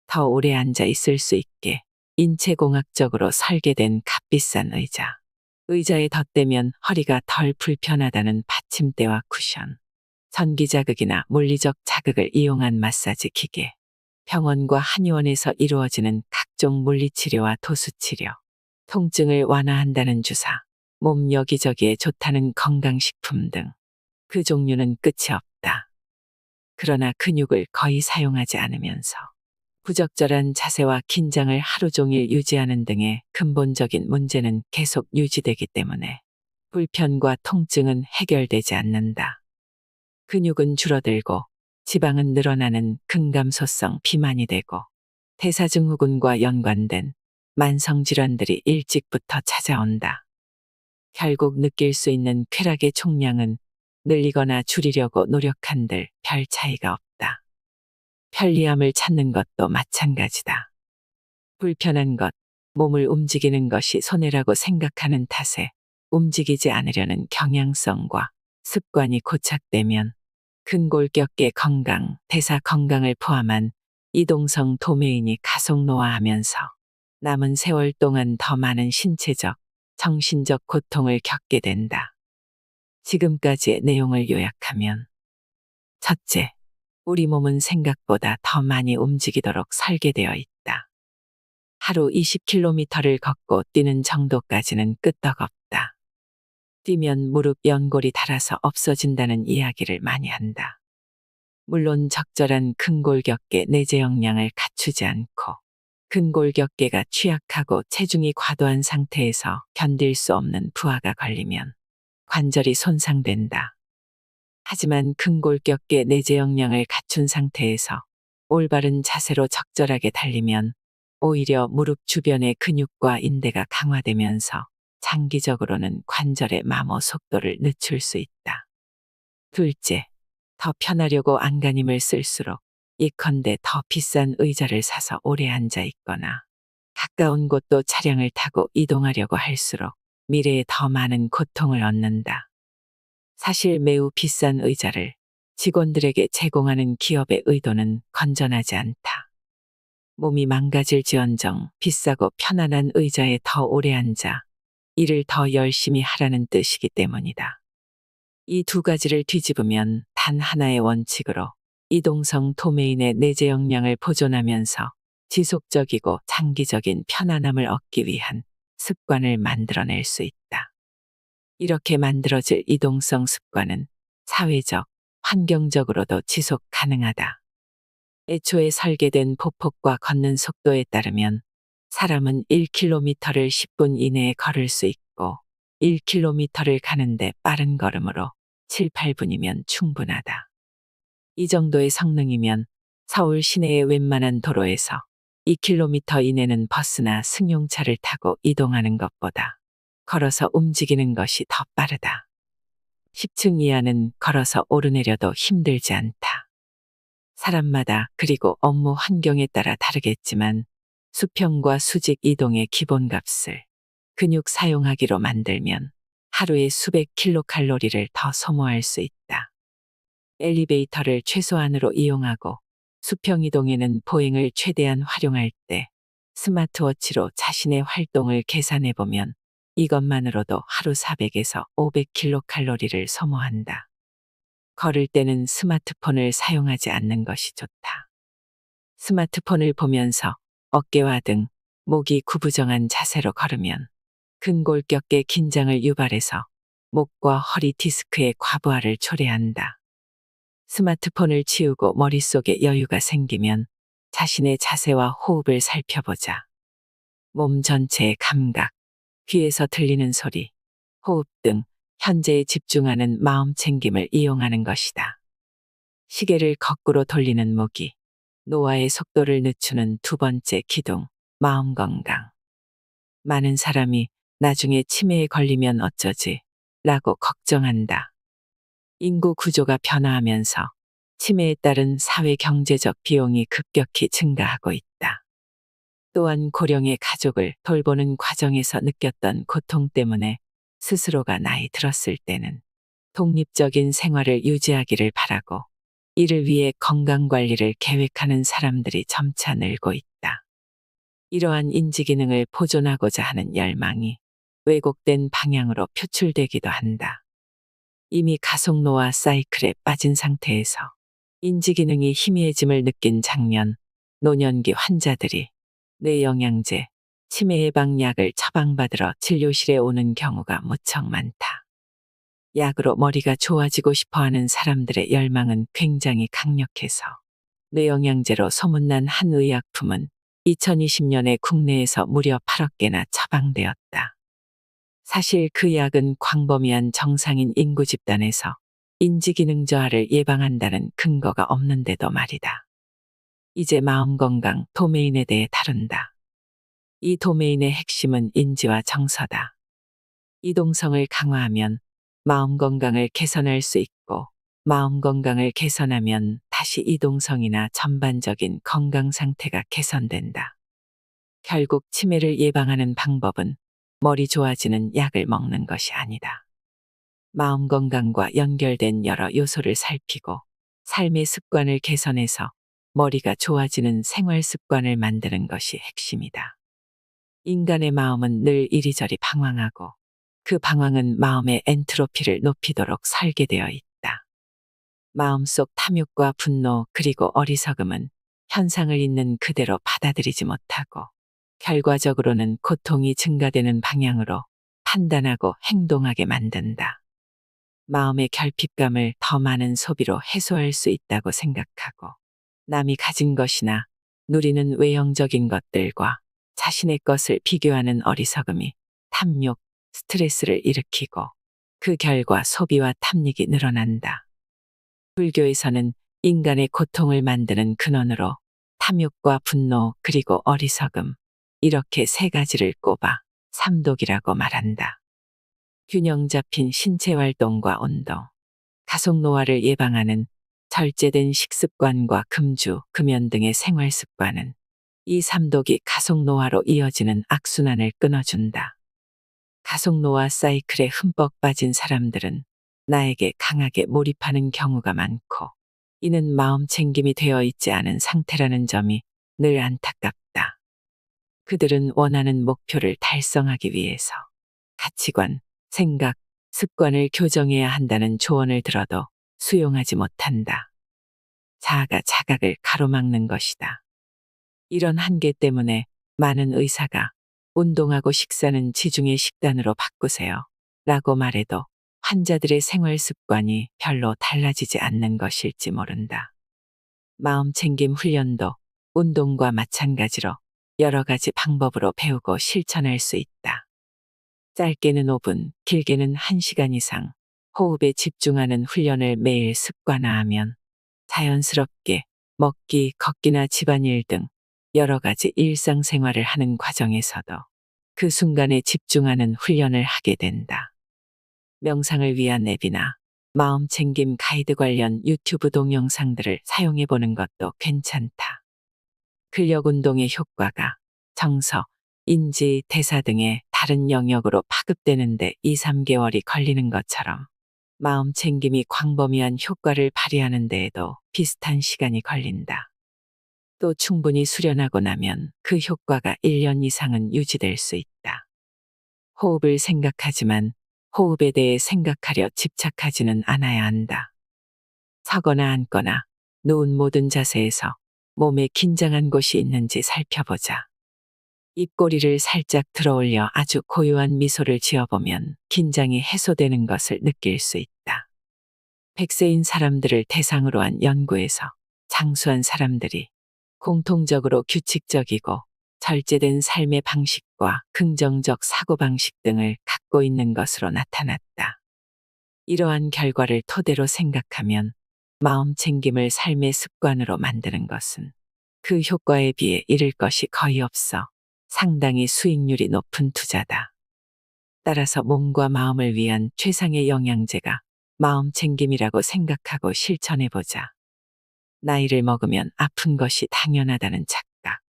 더 오래 앉아 있을 수 있게 인체공학적으로 설계된 값비싼 의자. 의자에 덧대면 허리가 덜 불편하다는 받침대와 쿠션. 전기자극이나 물리적 자극을 이용한 마사지 기계. 병원과 한의원에서 이루어지는 각종 물리치료와 도수치료. 통증을 완화한다는 주사. 몸 여기저기에 좋다는 건강식품 등. 그 종류는 끝이 없다. 그러나 근육을 거의 사용하지 않으면서 부적절한 자세와 긴장을 하루 종일 유지하는 등의 근본적인 문제는 계속 유지되기 때문에 불편과 통증은 해결되지 않는다. 근육은 줄어들고 지방은 늘어나는 근감소성 비만이 되고 대사증후군과 연관된 만성질환들이 일찍부터 찾아온다. 결국 느낄 수 있는 쾌락의 총량은 늘리거나 줄이려고 노력한들 별 차이가 없다. 편리함을 찾는 것도 마찬가지다. 불편한 것, 몸을 움직이는 것이 손해라고 생각하는 탓에 움직이지 않으려는 경향성과 습관이 고착되면 근골격계 건강, 대사 건강을 포함한 이동성 도메인이 가속 노화하면서 남은 세월 동안 더 많은 신체적, 정신적 고통을 겪게 된다. 지금까지의 내용을 요약하면 첫째, 우리 몸은 생각보다 더 많이 움직이도록 설계되어 있다. 하루 20km를 걷고 뛰는 정도까지는 끄떡없다. 뛰면 무릎 연골이 닳아서 없어진다는 이야기를 많이 한다. 물론 적절한 근골격계 내재 역량을 갖추지 않고 근골격계가 취약하고 체중이 과도한 상태에서 견딜 수 없는 부하가 걸리면 관절이 손상된다. 하지만 근골격계 내재 역량을 갖춘 상태에서 올바른 자세로 적절하게 달리면 오히려 무릎 주변의 근육과 인대가 강화되면서 장기적으로는 관절의 마모 속도를 늦출 수 있다. 둘째, 더 편하려고 안간힘을 쓸수록 예컨대 더 비싼 의자를 사서 오래 앉아 있거나 가까운 곳도 차량을 타고 이동하려고 할수록 미래에 더 많은 고통을 얻는다. 사실 매우 비싼 의자를 직원들에게 제공하는 기업의 의도는 건전하지 않다. 몸이 망가질지언정 비싸고 편안한 의자에 더 오래 앉아 일을 더 열심히 하라는 뜻이기 때문이다. 이 두 가지를 뒤집으면 단 하나의 원칙으로 이동성 도메인의 내재 역량을 보존하면서 지속적이고 장기적인 편안함을 얻기 위한 습관을 만들어낼 수 있다. 이렇게 만들어질 이동성 습관은 사회적, 환경적으로도 지속 가능하다. 애초에 설계된 보폭과 걷는 속도에 따르면 사람은 1km를 10분 이내에 걸을 수 있고 1km를 가는데 빠른 걸음으로 7, 8분이면 충분하다. 이 정도의 성능이면 서울 시내의 웬만한 도로에서 2km 이내는 버스나 승용차를 타고 이동하는 것보다 걸어서 움직이는 것이 더 빠르다. 10층 이하는 걸어서 오르내려도 힘들지 않다. 사람마다 그리고 업무 환경에 따라 다르겠지만 수평과 수직 이동의 기본값을 근육 사용하기로 만들면 하루에 수백 킬로칼로리를 더 소모할 수 있다. 엘리베이터를 최소한으로 이용하고 수평 이동에는 보행을 최대한 활용할 때 스마트워치로 자신의 활동을 계산해보면 이것만으로도 하루 400에서 500킬로칼로리를 소모한다. 걸을 때는 스마트폰을 사용하지 않는 것이 좋다. 스마트폰을 보면서 어깨와 등, 목이 구부정한 자세로 걸으면 근골격계 긴장을 유발해서 목과 허리 디스크의 과부하를 초래한다. 스마트폰을 치우고 머릿속에 여유가 생기면 자신의 자세와 호흡을 살펴보자. 몸 전체의 감각, 귀에서 들리는 소리, 호흡 등 현재에 집중하는 마음 챙김을 이용하는 것이다. 시계를 거꾸로 돌리는 무기, 노화의 속도를 늦추는 두 번째 기둥, 마음 건강. 많은 사람이 나중에 치매에 걸리면 어쩌지? 라고 걱정한다. 인구 구조가 변화하면서 치매에 따른 사회 경제적 비용이 급격히 증가하고 있다. 또한 고령의 가족을 돌보는 과정에서 느꼈던 고통 때문에 스스로가 나이 들었을 때는 독립적인 생활을 유지하기를 바라고 이를 위해 건강관리를 계획하는 사람들이 점차 늘고 있다. 이러한 인지기능을 보존하고자 하는 열망이 왜곡된 방향으로 표출되기도 한다. 이미 가속노화 사이클에 빠진 상태에서 인지기능이 희미해짐을 느낀 장년, 노년기 환자들이 뇌영양제, 치매 예방약을 처방받으러 진료실에 오는 경우가 무척 많다. 약으로 머리가 좋아지고 싶어하는 사람들의 열망은 굉장히 강력해서 뇌영양제로 소문난 한 의약품은 2020년에 국내에서 무려 8억 개나 처방되었다. 사실 그 약은 광범위한 정상인 인구 집단에서 인지기능 저하를 예방한다는 근거가 없는데도 말이다. 이제 마음건강 도메인에 대해 다룬다. 이 도메인의 핵심은 인지와 정서다. 이동성을 강화하면 마음 건강을 개선할 수 있고 마음 건강을 개선하면 다시 이동성이나 전반적인 건강 상태가 개선된다. 결국 치매를 예방하는 방법은 머리 좋아지는 약을 먹는 것이 아니다. 마음 건강과 연결된 여러 요소를 살피고 삶의 습관을 개선해서 머리가 좋아지는 생활 습관을 만드는 것이 핵심이다. 인간의 마음은 늘 이리저리 방황하고 그 방황은 마음의 엔트로피를 높이도록 설계되어 있다. 마음속 탐욕과 분노 그리고 어리석음은 현상을 있는 그대로 받아들이지 못하고 결과적으로는 고통이 증가되는 방향으로 판단하고 행동하게 만든다. 마음의 결핍감을 더 많은 소비로 해소할 수 있다고 생각하고 남이 가진 것이나 누리는 외형적인 것들과 자신의 것을 비교하는 어리석음이 탐욕, 스트레스를 일으키고 그 결과 소비와 탐닉이 늘어난다. 불교에서는 인간의 고통을 만드는 근원으로 탐욕과 분노 그리고 어리석음 이렇게 세 가지를 꼽아 삼독이라고 말한다. 균형 잡힌 신체 활동과 운동, 가속노화를 예방하는 절제된 식습관과 금주, 금연 등의 생활 습관은 이 삼독이 가속노화로 이어지는 악순환을 끊어준다. 가속노화 사이클에 흠뻑 빠진 사람들은 나에게 강하게 몰입하는 경우가 많고 이는 마음 챙김이 되어 있지 않은 상태라는 점이 늘 안타깝다. 그들은 원하는 목표를 달성하기 위해서 가치관, 생각, 습관을 교정해야 한다는 조언을 들어도 수용하지 못한다. 자아가 자각을 가로막는 것이다. 이런 한계 때문에 많은 의사가 운동하고 식사는 지중해 식단으로 바꾸세요 라고 말해도 환자들의 생활 습관이 별로 달라지지 않는 것일지 모른다. 마음 챙김 훈련도 운동과 마찬가지로 여러 가지 방법으로 배우고 실천할 수 있다. 짧게는 5분, 길게는 1시간 이상 호흡에 집중하는 훈련을 매일 습관화하면 자연스럽게 먹기, 걷기나 집안일 등 여러 가지 일상생활을 하는 과정에서도 그 순간에 집중하는 훈련을 하게 된다. 명상을 위한 앱이나 마음챙김 가이드 관련 유튜브 동영상들을 사용해 보는 것도 괜찮다. 근력 운동의 효과가 정서, 인지, 대사 등의 다른 영역으로 파급되는데 2, 3개월이 걸리는 것처럼 마음챙김이 광범위한 효과를 발휘하는 데에도 비슷한 시간이 걸린다. 또 충분히 수련하고 나면 그 효과가 1년 이상은 유지될 수 있다. 호흡을 생각하지만 호흡에 대해 생각하려 집착하지는 않아야 한다. 서거나 앉거나 누운 모든 자세에서 몸에 긴장한 곳이 있는지 살펴보자. 입꼬리를 살짝 들어올려 아주 고요한 미소를 지어보면 긴장이 해소되는 것을 느낄 수 있다. 100세인 사람들을 대상으로 한 연구에서 장수한 사람들이 공통적으로 규칙적이고 절제된 삶의 방식과 긍정적 사고방식 등을 갖고 있는 것으로 나타났다. 이러한 결과를 토대로 생각하면 마음챙김을 삶의 습관으로 만드는 것은 그 효과에 비해 이를 것이 거의 없어 상당히 수익률이 높은 투자다. 따라서 몸과 마음을 위한 최상의 영양제가 마음챙김이라고 생각하고 실천해보자. 나이를 먹으면 아픈 것이 당연하다는 착각.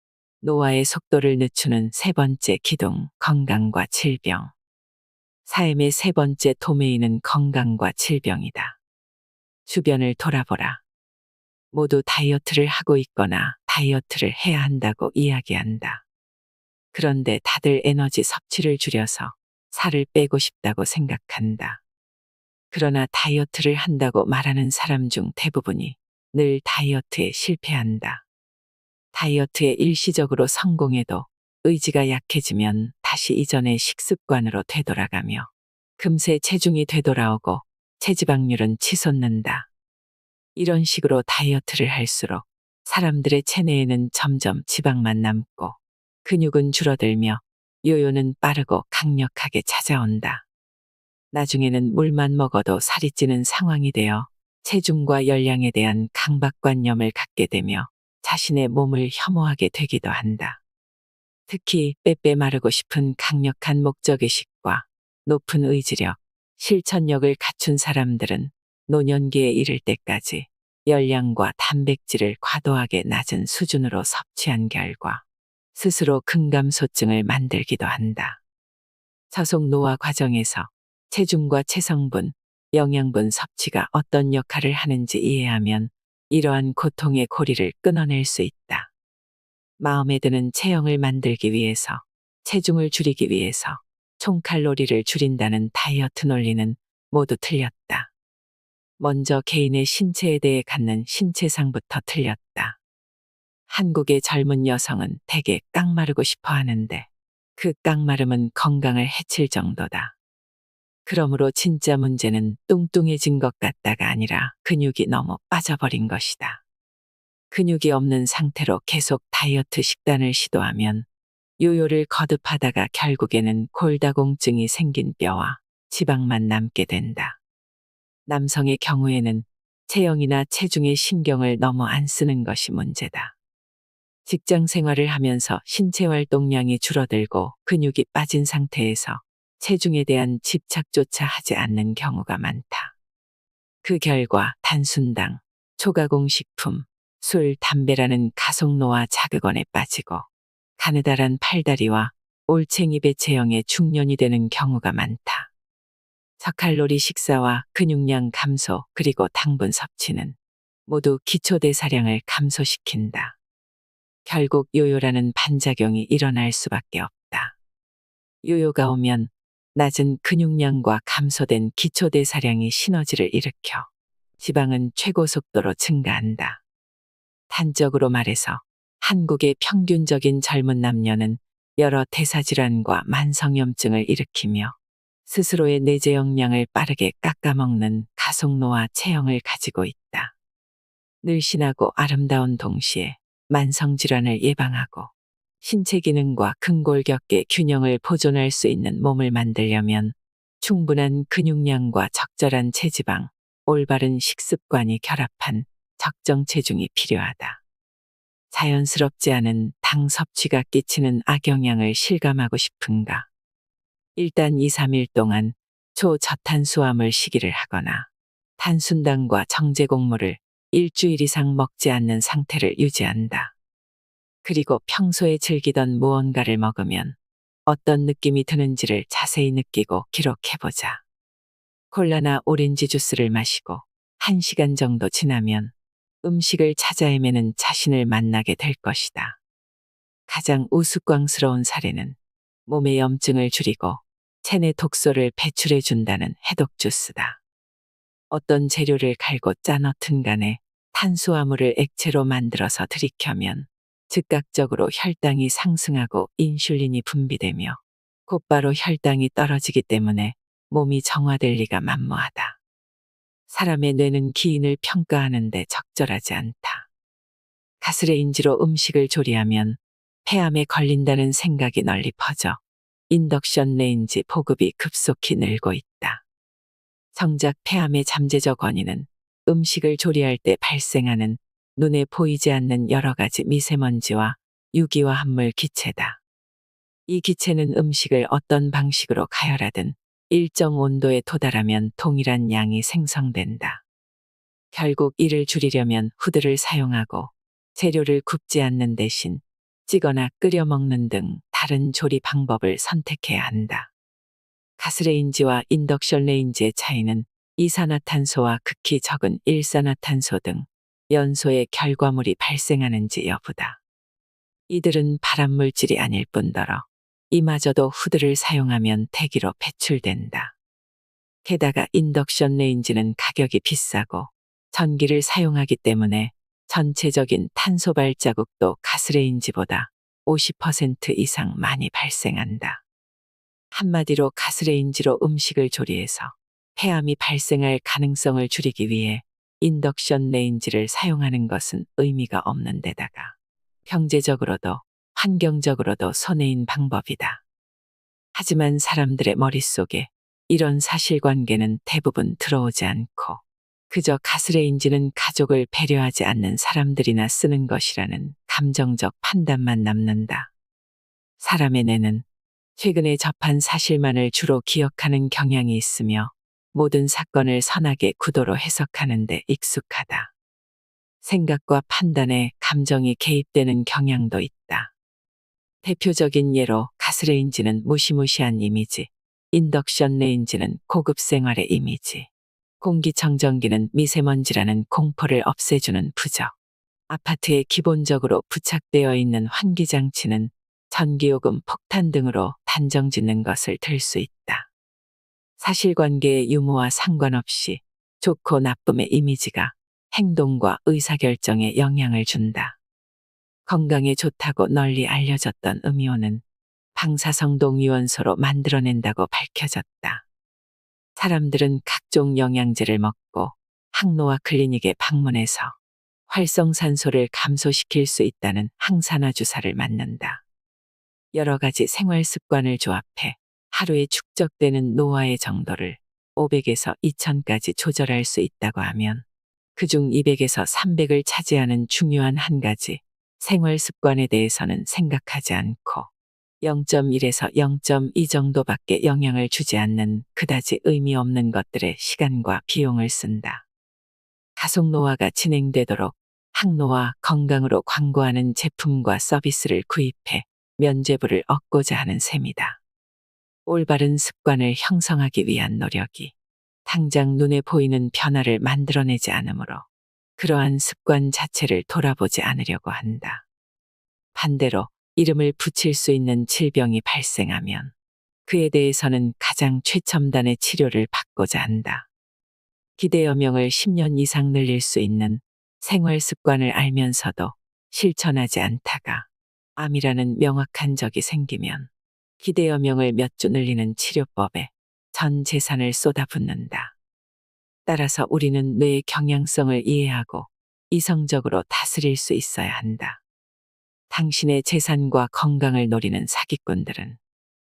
노화의 속도를 늦추는 세 번째 기둥, 건강과 질병. 삶의 세 번째 도메인은 건강과 질병이다. 주변을 돌아보라. 모두 다이어트를 하고 있거나 다이어트를 해야 한다고 이야기한다. 그런데 다들 에너지 섭취를 줄여서 살을 빼고 싶다고 생각한다. 그러나 다이어트를 한다고 말하는 사람 중 대부분이 늘 다이어트에 실패한다. 다이어트에 일시적으로 성공해도 의지가 약해지면 다시 이전의 식습관으로 되돌아가며 금세 체중이 되돌아오고 체지방률은 치솟는다. 이런 식으로 다이어트를 할수록 사람들의 체내에는 점점 지방만 남고 근육은 줄어들며 요요는 빠르고 강력하게 찾아온다. 나중에는 물만 먹어도 살이 찌는 상황이 되어 체중과 열량에 대한 강박관념을 갖게 되며 자신의 몸을 혐오하게 되기도 한다. 특히 빼빼 마르고 싶은 강력한 목적의식과 높은 의지력, 실천력을 갖춘 사람들은 노년기에 이를 때까지 열량과 단백질을 과도하게 낮은 수준으로 섭취한 결과 스스로 근감소증을 만들기도 한다. 저속 노화 과정에서 체중과 체성분, 영양분 섭취가 어떤 역할을 하는지 이해하면 이러한 고통의 고리를 끊어낼 수 있다. 마음에 드는 체형을 만들기 위해서, 체중을 줄이기 위해서 총칼로리를 줄인다는 다이어트 논리는 모두 틀렸다. 먼저 개인의 신체에 대해 갖는 신체상부터 틀렸다. 한국의 젊은 여성은 대개 깡마르고 싶어 하는데 그 깡마름은 건강을 해칠 정도다. 그러므로 진짜 문제는 뚱뚱해진 것 같다가 아니라 근육이 너무 빠져버린 것이다. 근육이 없는 상태로 계속 다이어트 식단을 시도하면 요요를 거듭하다가 결국에는 골다공증이 생긴 뼈와 지방만 남게 된다. 남성의 경우에는 체형이나 체중에 신경을 너무 안 쓰는 것이 문제다. 직장 생활을 하면서 신체 활동량이 줄어들고 근육이 빠진 상태에서 체중에 대한 집착조차 하지 않는 경우가 많다. 그 결과 단순당, 초가공식품, 술, 담배라는 가속노화 자극원에 빠지고 가느다란 팔다리와 올챙이 배 체형의 중년이 되는 경우가 많다. 저칼로리 식사와 근육량 감소 그리고 당분 섭취는 모두 기초대사량을 감소시킨다. 결국 요요라는 반작용이 일어날 수밖에 없다. 요요가 오면 낮은 근육량과 감소된 기초대사량이 시너지를 일으켜 지방은 최고 속도로 증가한다. 단적으로 말해서 한국의 평균적인 젊은 남녀는 여러 대사질환과 만성염증을 일으키며 스스로의 내재 역량을 빠르게 깎아먹는 가속노화 체형을 가지고 있다. 늘씬하고 아름다운 동시에 만성질환을 예방하고 신체 기능과 근골격계 균형을 보존할 수 있는 몸을 만들려면 충분한 근육량과 적절한 체지방, 올바른 식습관이 결합한 적정 체중이 필요하다. 자연스럽지 않은 당 섭취가 끼치는 악영향을 실감하고 싶은가? 일단 2, 3일 동안 초저탄수화물 식이를 하거나 탄순당과 정제곡물을 일주일 이상 먹지 않는 상태를 유지한다. 그리고 평소에 즐기던 무언가를 먹으면 어떤 느낌이 드는지를 자세히 느끼고 기록해보자. 콜라나 오렌지 주스를 마시고 1시간 정도 지나면 음식을 찾아 헤매는 자신을 만나게 될 것이다. 가장 우스꽝스러운 사례는 몸의 염증을 줄이고 체내 독소를 배출해 준다는 해독 주스다. 어떤 재료를 갈고 짜 넣든 간에 탄수화물을 액체로 만들어서 들이켜면 즉각적으로 혈당이 상승하고 인슐린이 분비되며 곧바로 혈당이 떨어지기 때문에 몸이 정화될 리가 만무하다. 사람의 뇌는 기인을 평가하는데 적절하지 않다. 가스레인지로 음식을 조리하면 폐암에 걸린다는 생각이 널리 퍼져 인덕션 레인지 보급이 급속히 늘고 있다. 정작 폐암의 잠재적 원인은 음식을 조리할 때 발생하는 눈에 보이지 않는 여러 가지 미세먼지와 유기화 합물 기체다. 이 기체는 음식을 어떤 방식으로 가열하든 일정 온도에 도달하면 동일한 양이 생성된다. 결국 이를 줄이려면 후드를 사용하고 재료를 굽지 않는 대신 찌거나 끓여 먹는 등 다른 조리 방법을 선택해야 한다. 가스레인지와 인덕션 레인지의 차이는 이산화탄소와 극히 적은 일산화탄소 등 연소의 결과물이 발생하는지 여부다. 이들은 발암물질이 아닐 뿐더러 이마저도 후드를 사용하면 대기로 배출된다. 게다가 인덕션 레인지는 가격이 비싸고 전기를 사용하기 때문에 전체적인 탄소 발자국도 가스레인지보다 50% 이상 많이 발생한다. 한마디로 가스레인지로 음식을 조리해서 폐암이 발생할 가능성을 줄이기 위해 인덕션 레인지를 사용하는 것은 의미가 없는 데다가 경제적으로도 환경적으로도 손해인 방법이다. 하지만 사람들의 머릿속에 이런 사실관계는 대부분 들어오지 않고 그저 가스레인지는 가족을 배려하지 않는 사람들이나 쓰는 것이라는 감정적 판단만 남는다. 사람의 뇌는 최근에 접한 사실만을 주로 기억하는 경향이 있으며 모든 사건을 선악의 구도로 해석하는 데 익숙하다. 생각과 판단에 감정이 개입되는 경향도 있다. 대표적인 예로 가스레인지는 무시무시한 이미지, 인덕션 레인지는 고급 생활의 이미지, 공기청정기는 미세먼지라는 공포를 없애주는 부적, 아파트에 기본적으로 부착되어 있는 환기장치는 전기요금 폭탄 등으로 단정짓는 것을 들 수 있다. 사실관계의 유무와 상관없이 좋고 나쁨의 이미지가 행동과 의사결정에 영향을 준다. 건강에 좋다고 널리 알려졌던 음이온은 방사성동위원소로 만들어낸다고 밝혀졌다. 사람들은 각종 영양제를 먹고 항노화 클리닉에 방문해서 활성산소를 감소시킬 수 있다는 항산화 주사를 맞는다. 여러 가지 생활 습관을 조합해 하루에 축적되는 노화의 정도를 500에서 2000까지 조절할 수 있다고 하면 그중 200에서 300을 차지하는 중요한 한 가지 생활 습관에 대해서는 생각하지 않고 0.1에서 0.2 정도밖에 영향을 주지 않는 그다지 의미 없는 것들에 시간과 비용을 쓴다. 가속 노화가 진행되도록 항노화 건강으로 광고하는 제품과 서비스를 구입해 면죄부를 얻고자 하는 셈이다. 올바른 습관을 형성하기 위한 노력이 당장 눈에 보이는 변화를 만들어내지 않으므로 그러한 습관 자체를 돌아보지 않으려고 한다. 반대로 이름을 붙일 수 있는 질병이 발생하면 그에 대해서는 가장 최첨단의 치료를 받고자 한다. 기대여명을 10년 이상 늘릴 수 있는 생활 습관을 알면서도 실천하지 않다가 암이라는 명확한 적이 생기면 기대여명을 몇 주 늘리는 치료법에 전 재산을 쏟아붓는다. 따라서 우리는 뇌의 경향성을 이해하고 이성적으로 다스릴 수 있어야 한다. 당신의 재산과 건강을 노리는 사기꾼들은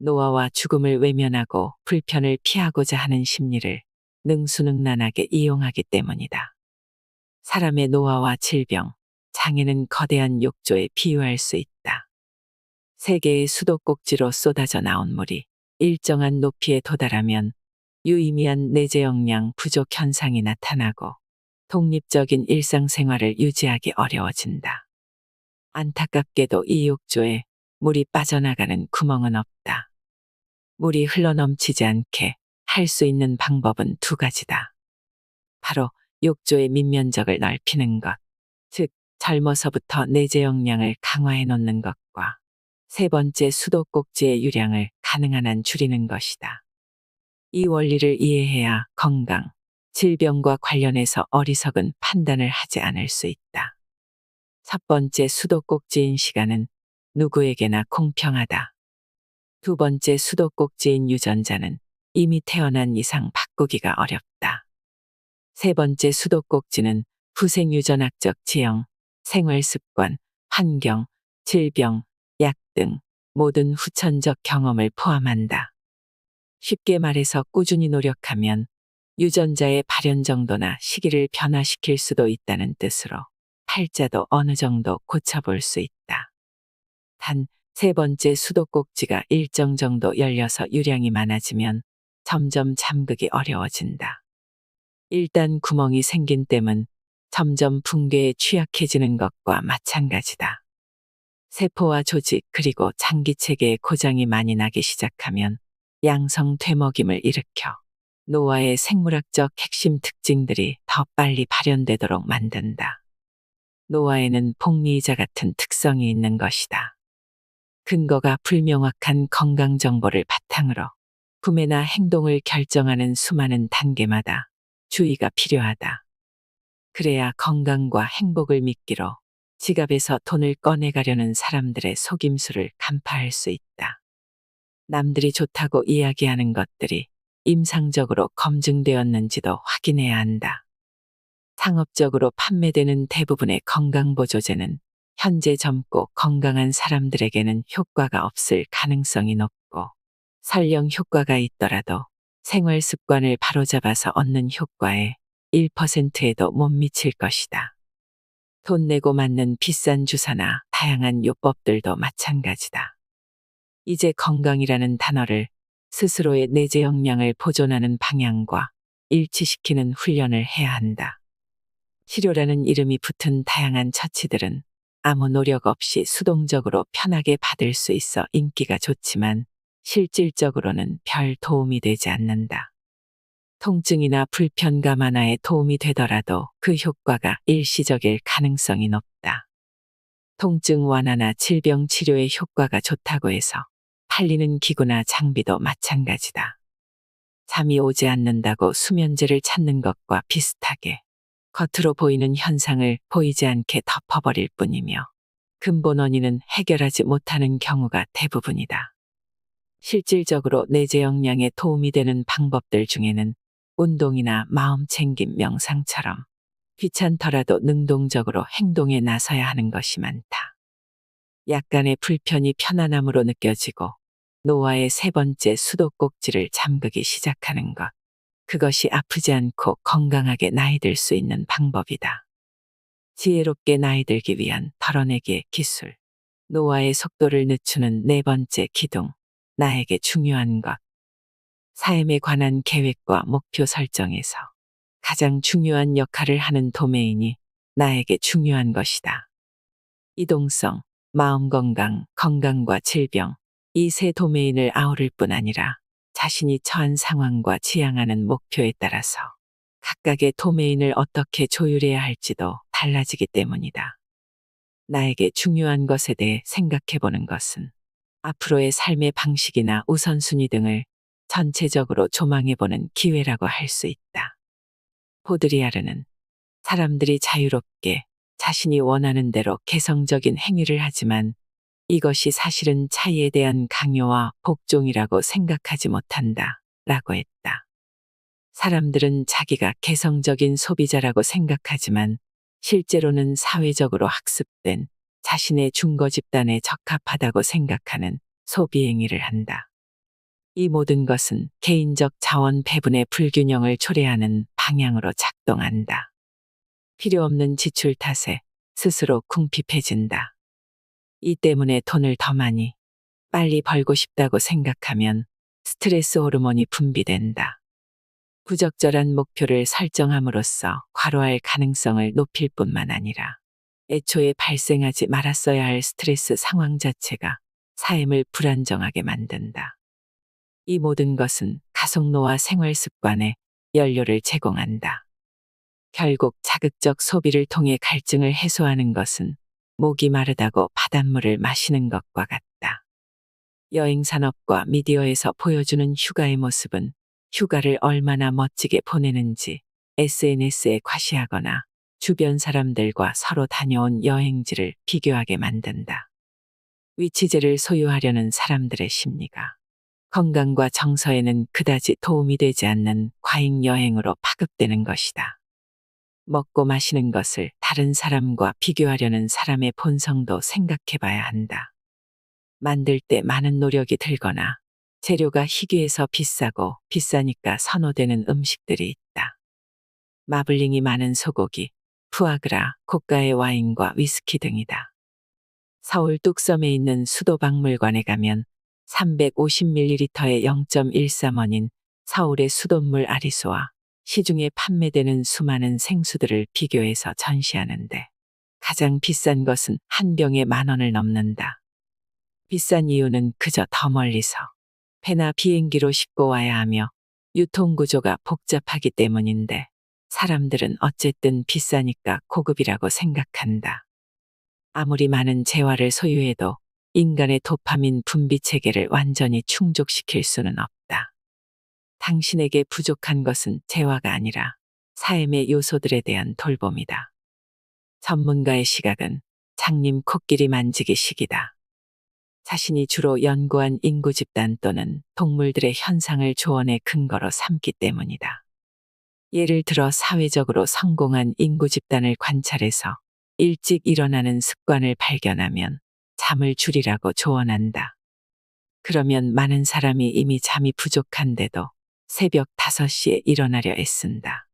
노화와 죽음을 외면하고 불편을 피하고자 하는 심리를 능수능란하게 이용하기 때문이다. 사람의 노화와 질병, 장애는 거대한 욕조에 비유할 수 있다. 세계의 수도꼭지로 쏟아져 나온 물이 일정한 높이에 도달하면 유의미한 내재 역량 부족 현상이 나타나고 독립적인 일상생활을 유지하기 어려워진다. 안타깝게도 이 욕조에 물이 빠져나가는 구멍은 없다. 물이 흘러넘치지 않게 할 수 있는 방법은 두 가지다. 바로 욕조의 밑면적을 넓히는 것, 즉 젊어서부터 내재 역량을 강화해 놓는 것과 세 번째 수도꼭지의 유량을 가능한 한 줄이는 것이다. 이 원리를 이해해야 건강, 질병과 관련해서 어리석은 판단을 하지 않을 수 있다. 첫 번째 수도꼭지인 시간은 누구에게나 공평하다. 두 번째 수도꼭지인 유전자는 이미 태어난 이상 바꾸기가 어렵다. 세 번째 수도꼭지는 후생유전학적 지형, 생활습관, 환경, 질병, 약 등 모든 후천적 경험을 포함한다. 쉽게 말해서 꾸준히 노력하면 유전자의 발현 정도나 시기를 변화시킬 수도 있다는 뜻으로 팔자도 어느 정도 고쳐볼 수 있다. 단, 세 번째 수도꼭지가 일정 정도 열려서 유량이 많아지면 점점 잠그기 어려워진다. 일단 구멍이 생긴 댐은 점점 붕괴에 취약해지는 것과 마찬가지다. 세포와 조직 그리고 장기체계에 고장이 많이 나기 시작하면 양성 되먹임을 일으켜 노화의 생물학적 핵심 특징들이 더 빨리 발현되도록 만든다. 노화에는 복리이자 같은 특성이 있는 것이다. 근거가 불명확한 건강 정보를 바탕으로 구매나 행동을 결정하는 수많은 단계마다 주의가 필요하다. 그래야 건강과 행복을 미끼로 지갑에서 돈을 꺼내가려는 사람들의 속임수를 간파할 수 있다. 남들이 좋다고 이야기하는 것들이 임상적으로 검증되었는지도 확인해야 한다. 상업적으로 판매되는 대부분의 건강보조제는 현재 젊고 건강한 사람들에게는 효과가 없을 가능성이 높고 설령 효과가 있더라도 생활 습관을 바로잡아서 얻는 효과에 1%에도 못 미칠 것이다. 돈 내고 맞는 비싼 주사나 다양한 요법들도 마찬가지다. 이제 건강이라는 단어를 스스로의 내재 역량을 보존하는 방향과 일치시키는 훈련을 해야 한다. 치료라는 이름이 붙은 다양한 처치들은 아무 노력 없이 수동적으로 편하게 받을 수 있어 인기가 좋지만 실질적으로는 별 도움이 되지 않는다. 통증이나 불편감 하나에 도움이 되더라도 그 효과가 일시적일 가능성이 높다. 통증 완화나 질병 치료에 효과가 좋다고 해서 팔리는 기구나 장비도 마찬가지다. 잠이 오지 않는다고 수면제를 찾는 것과 비슷하게 겉으로 보이는 현상을 보이지 않게 덮어버릴 뿐이며 근본 원인은 해결하지 못하는 경우가 대부분이다. 실질적으로 내재 역량에 도움이 되는 방법들 중에는 운동이나 마음 챙김 명상처럼 귀찮더라도 능동적으로 행동에 나서야 하는 것이 많다. 약간의 불편이 편안함으로 느껴지고 노화의 세 번째 수도꼭지를 잠그기 시작하는 것. 그것이 아프지 않고 건강하게 나이 들 수 있는 방법이다. 지혜롭게 나이 들기 위한 덜어내기의 기술. 노화의 속도를 늦추는 네 번째 기둥. 나에게 중요한 것. 삶에 관한 계획과 목표 설정에서 가장 중요한 역할을 하는 도메인이 나에게 중요한 것이다. 이동성, 마음 건강, 건강과 질병, 이 세 도메인을 아우를 뿐 아니라 자신이 처한 상황과 지향하는 목표에 따라서 각각의 도메인을 어떻게 조율해야 할지도 달라지기 때문이다. 나에게 중요한 것에 대해 생각해 보는 것은 앞으로의 삶의 방식이나 우선순위 등을 전체적으로 조망해 보는 기회라고 할 수 있다. 보드리아르는 사람들이 자유롭게 자신이 원하는 대로 개성적인 행위를 하지만 이것이 사실은 차이에 대한 강요와 복종이라고 생각하지 못한다. 라고 했다. 사람들은 자기가 개성적인 소비자라고 생각하지만 실제로는 사회적으로 학습된 자신의 중거 집단에 적합하다고 생각하는 소비 행위를 한다. 이 모든 것은 개인적 자원 배분의 불균형을 초래하는 방향으로 작동한다. 필요 없는 지출 탓에 스스로 궁핍해진다. 이 때문에 돈을 더 많이, 빨리 벌고 싶다고 생각하면 스트레스 호르몬이 분비된다. 부적절한 목표를 설정함으로써 과로할 가능성을 높일 뿐만 아니라 애초에 발생하지 말았어야 할 스트레스 상황 자체가 삶을 불안정하게 만든다. 이 모든 것은 가속노화 생활 습관에 연료를 제공한다. 결국 자극적 소비를 통해 갈증을 해소하는 것은 목이 마르다고 바닷물을 마시는 것과 같다. 여행 산업과 미디어에서 보여주는 휴가의 모습은 휴가를 얼마나 멋지게 보내는지 SNS에 과시하거나 주변 사람들과 서로 다녀온 여행지를 비교하게 만든다. 위치제를 소유하려는 사람들의 심리가 건강과 정서에는 그다지 도움이 되지 않는 과잉 여행으로 파급되는 것이다. 먹고 마시는 것을 다른 사람과 비교하려는 사람의 본성도 생각해 봐야 한다. 만들 때 많은 노력이 들거나 재료가 희귀해서 비싸고 비싸니까 선호되는 음식들이 있다. 마블링이 많은 소고기, 푸아그라, 고가의 와인과 위스키 등이다. 서울 뚝섬에 있는 수도박물관에 가면 350ml의 0.13원인 서울의 수돗물 아리수와 시중에 판매되는 수많은 생수들을 비교해서 전시하는데 가장 비싼 것은 한 병에 10,000원을 넘는다. 비싼 이유는 그저 더 멀리서 배나 비행기로 싣고 와야 하며 유통구조가 복잡하기 때문인데 사람들은 어쨌든 비싸니까 고급이라고 생각한다. 아무리 많은 재화를 소유해도 인간의 도파민 분비 체계를 완전히 충족시킬 수는 없다. 당신에게 부족한 것은 재화가 아니라 삶의 요소들에 대한 돌봄이다. 전문가의 시각은 장님 코끼리 만지기식이다. 자신이 주로 연구한 인구 집단 또는 동물들의 현상을 조언의 근거로 삼기 때문이다. 예를 들어 사회적으로 성공한 인구 집단을 관찰해서 일찍 일어나는 습관을 발견하면 잠을 줄이라고 조언한다. 그러면 많은 사람이 이미 잠이 부족한데도 새벽 5시에 일어나려 애쓴다.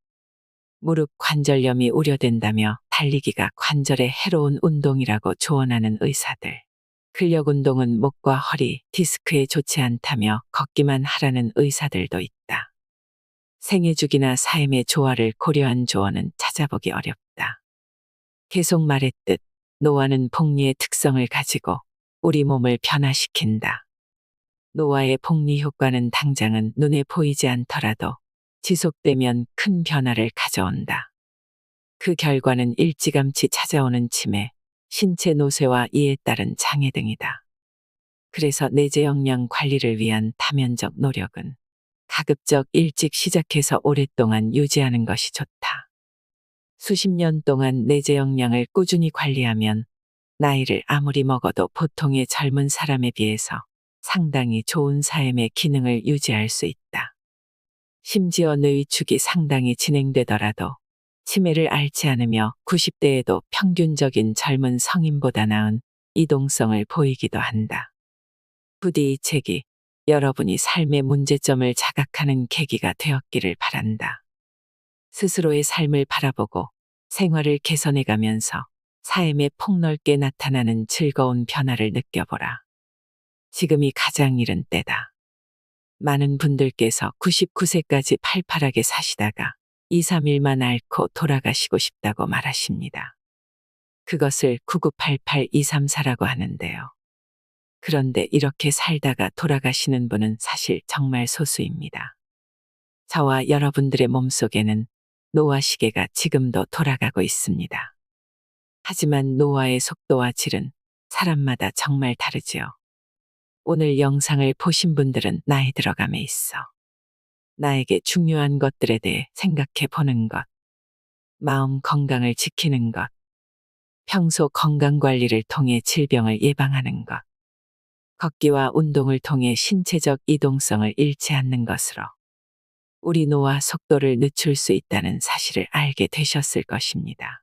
무릎 관절염이 우려된다며 달리기가 관절에 해로운 운동이라고 조언하는 의사들. 근력 운동은 목과 허리, 디스크에 좋지 않다며 걷기만 하라는 의사들도 있다. 생애주기나 삶의 조화를 고려한 조언은 찾아보기 어렵다. 계속 말했듯 노화는 복리의 특성을 가지고 우리 몸을 변화시킨다. 노화의 복리 효과는 당장은 눈에 보이지 않더라도 지속되면 큰 변화를 가져온다. 그 결과는 일찌감치 찾아오는 치매, 신체 노쇠와 이에 따른 장애 등이다. 그래서 내재 역량 관리를 위한 다면적 노력은 가급적 일찍 시작해서 오랫동안 유지하는 것이 좋다. 수십 년 동안 내재 역량을 꾸준히 관리하면 나이를 아무리 먹어도 보통의 젊은 사람에 비해서 상당히 좋은 삶의 기능을 유지할 수 있다. 심지어 뇌위축이 상당히 진행되더라도 치매를 앓지 않으며 90대에도 평균적인 젊은 성인보다 나은 이동성을 보이기도 한다. 부디 이 책이 여러분이 삶의 문제점을 자각하는 계기가 되었기를 바란다. 스스로의 삶을 바라보고 생활을 개선해가면서 삶에 폭넓게 나타나는 즐거운 변화를 느껴보라. 지금이 가장 이른 때다. 많은 분들께서 99세까지 팔팔하게 사시다가 2, 3일만 앓고 돌아가시고 싶다고 말하십니다. 그것을 9988-234라고 하는데요. 그런데 이렇게 살다가 돌아가시는 분은 사실 정말 소수입니다. 저와 여러분들의 몸속에는 노화 시계가 지금도 돌아가고 있습니다. 하지만 노화의 속도와 질은 사람마다 정말 다르지요. 오늘 영상을 보신 분들은 나이 들어감에 있어 나에게 중요한 것들에 대해 생각해 보는 것, 마음 건강을 지키는 것, 평소 건강 관리를 통해 질병을 예방하는 것, 걷기와 운동을 통해 신체적 이동성을 잃지 않는 것으로 우리 노화 속도를 늦출 수 있다는 사실을 알게 되셨을 것입니다.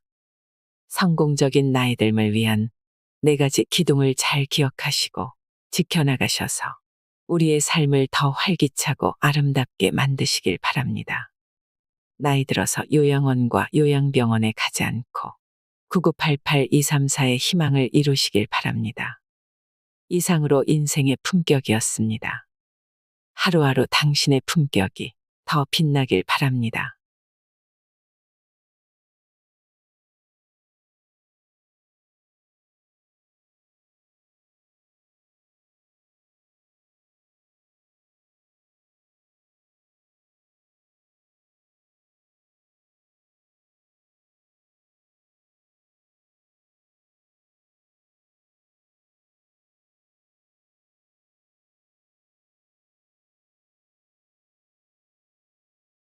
성공적인 나이듦을 위한 4가지 기둥을 잘 기억하시고 지켜나가셔서 우리의 삶을 더 활기차고 아름답게 만드시길 바랍니다. 나이 들어서 요양원과 요양병원에 가지 않고 9988-234의 희망을 이루시길 바랍니다. 이상으로 인생의 품격이었습니다. 하루하루 당신의 품격이 더 빛나길 바랍니다.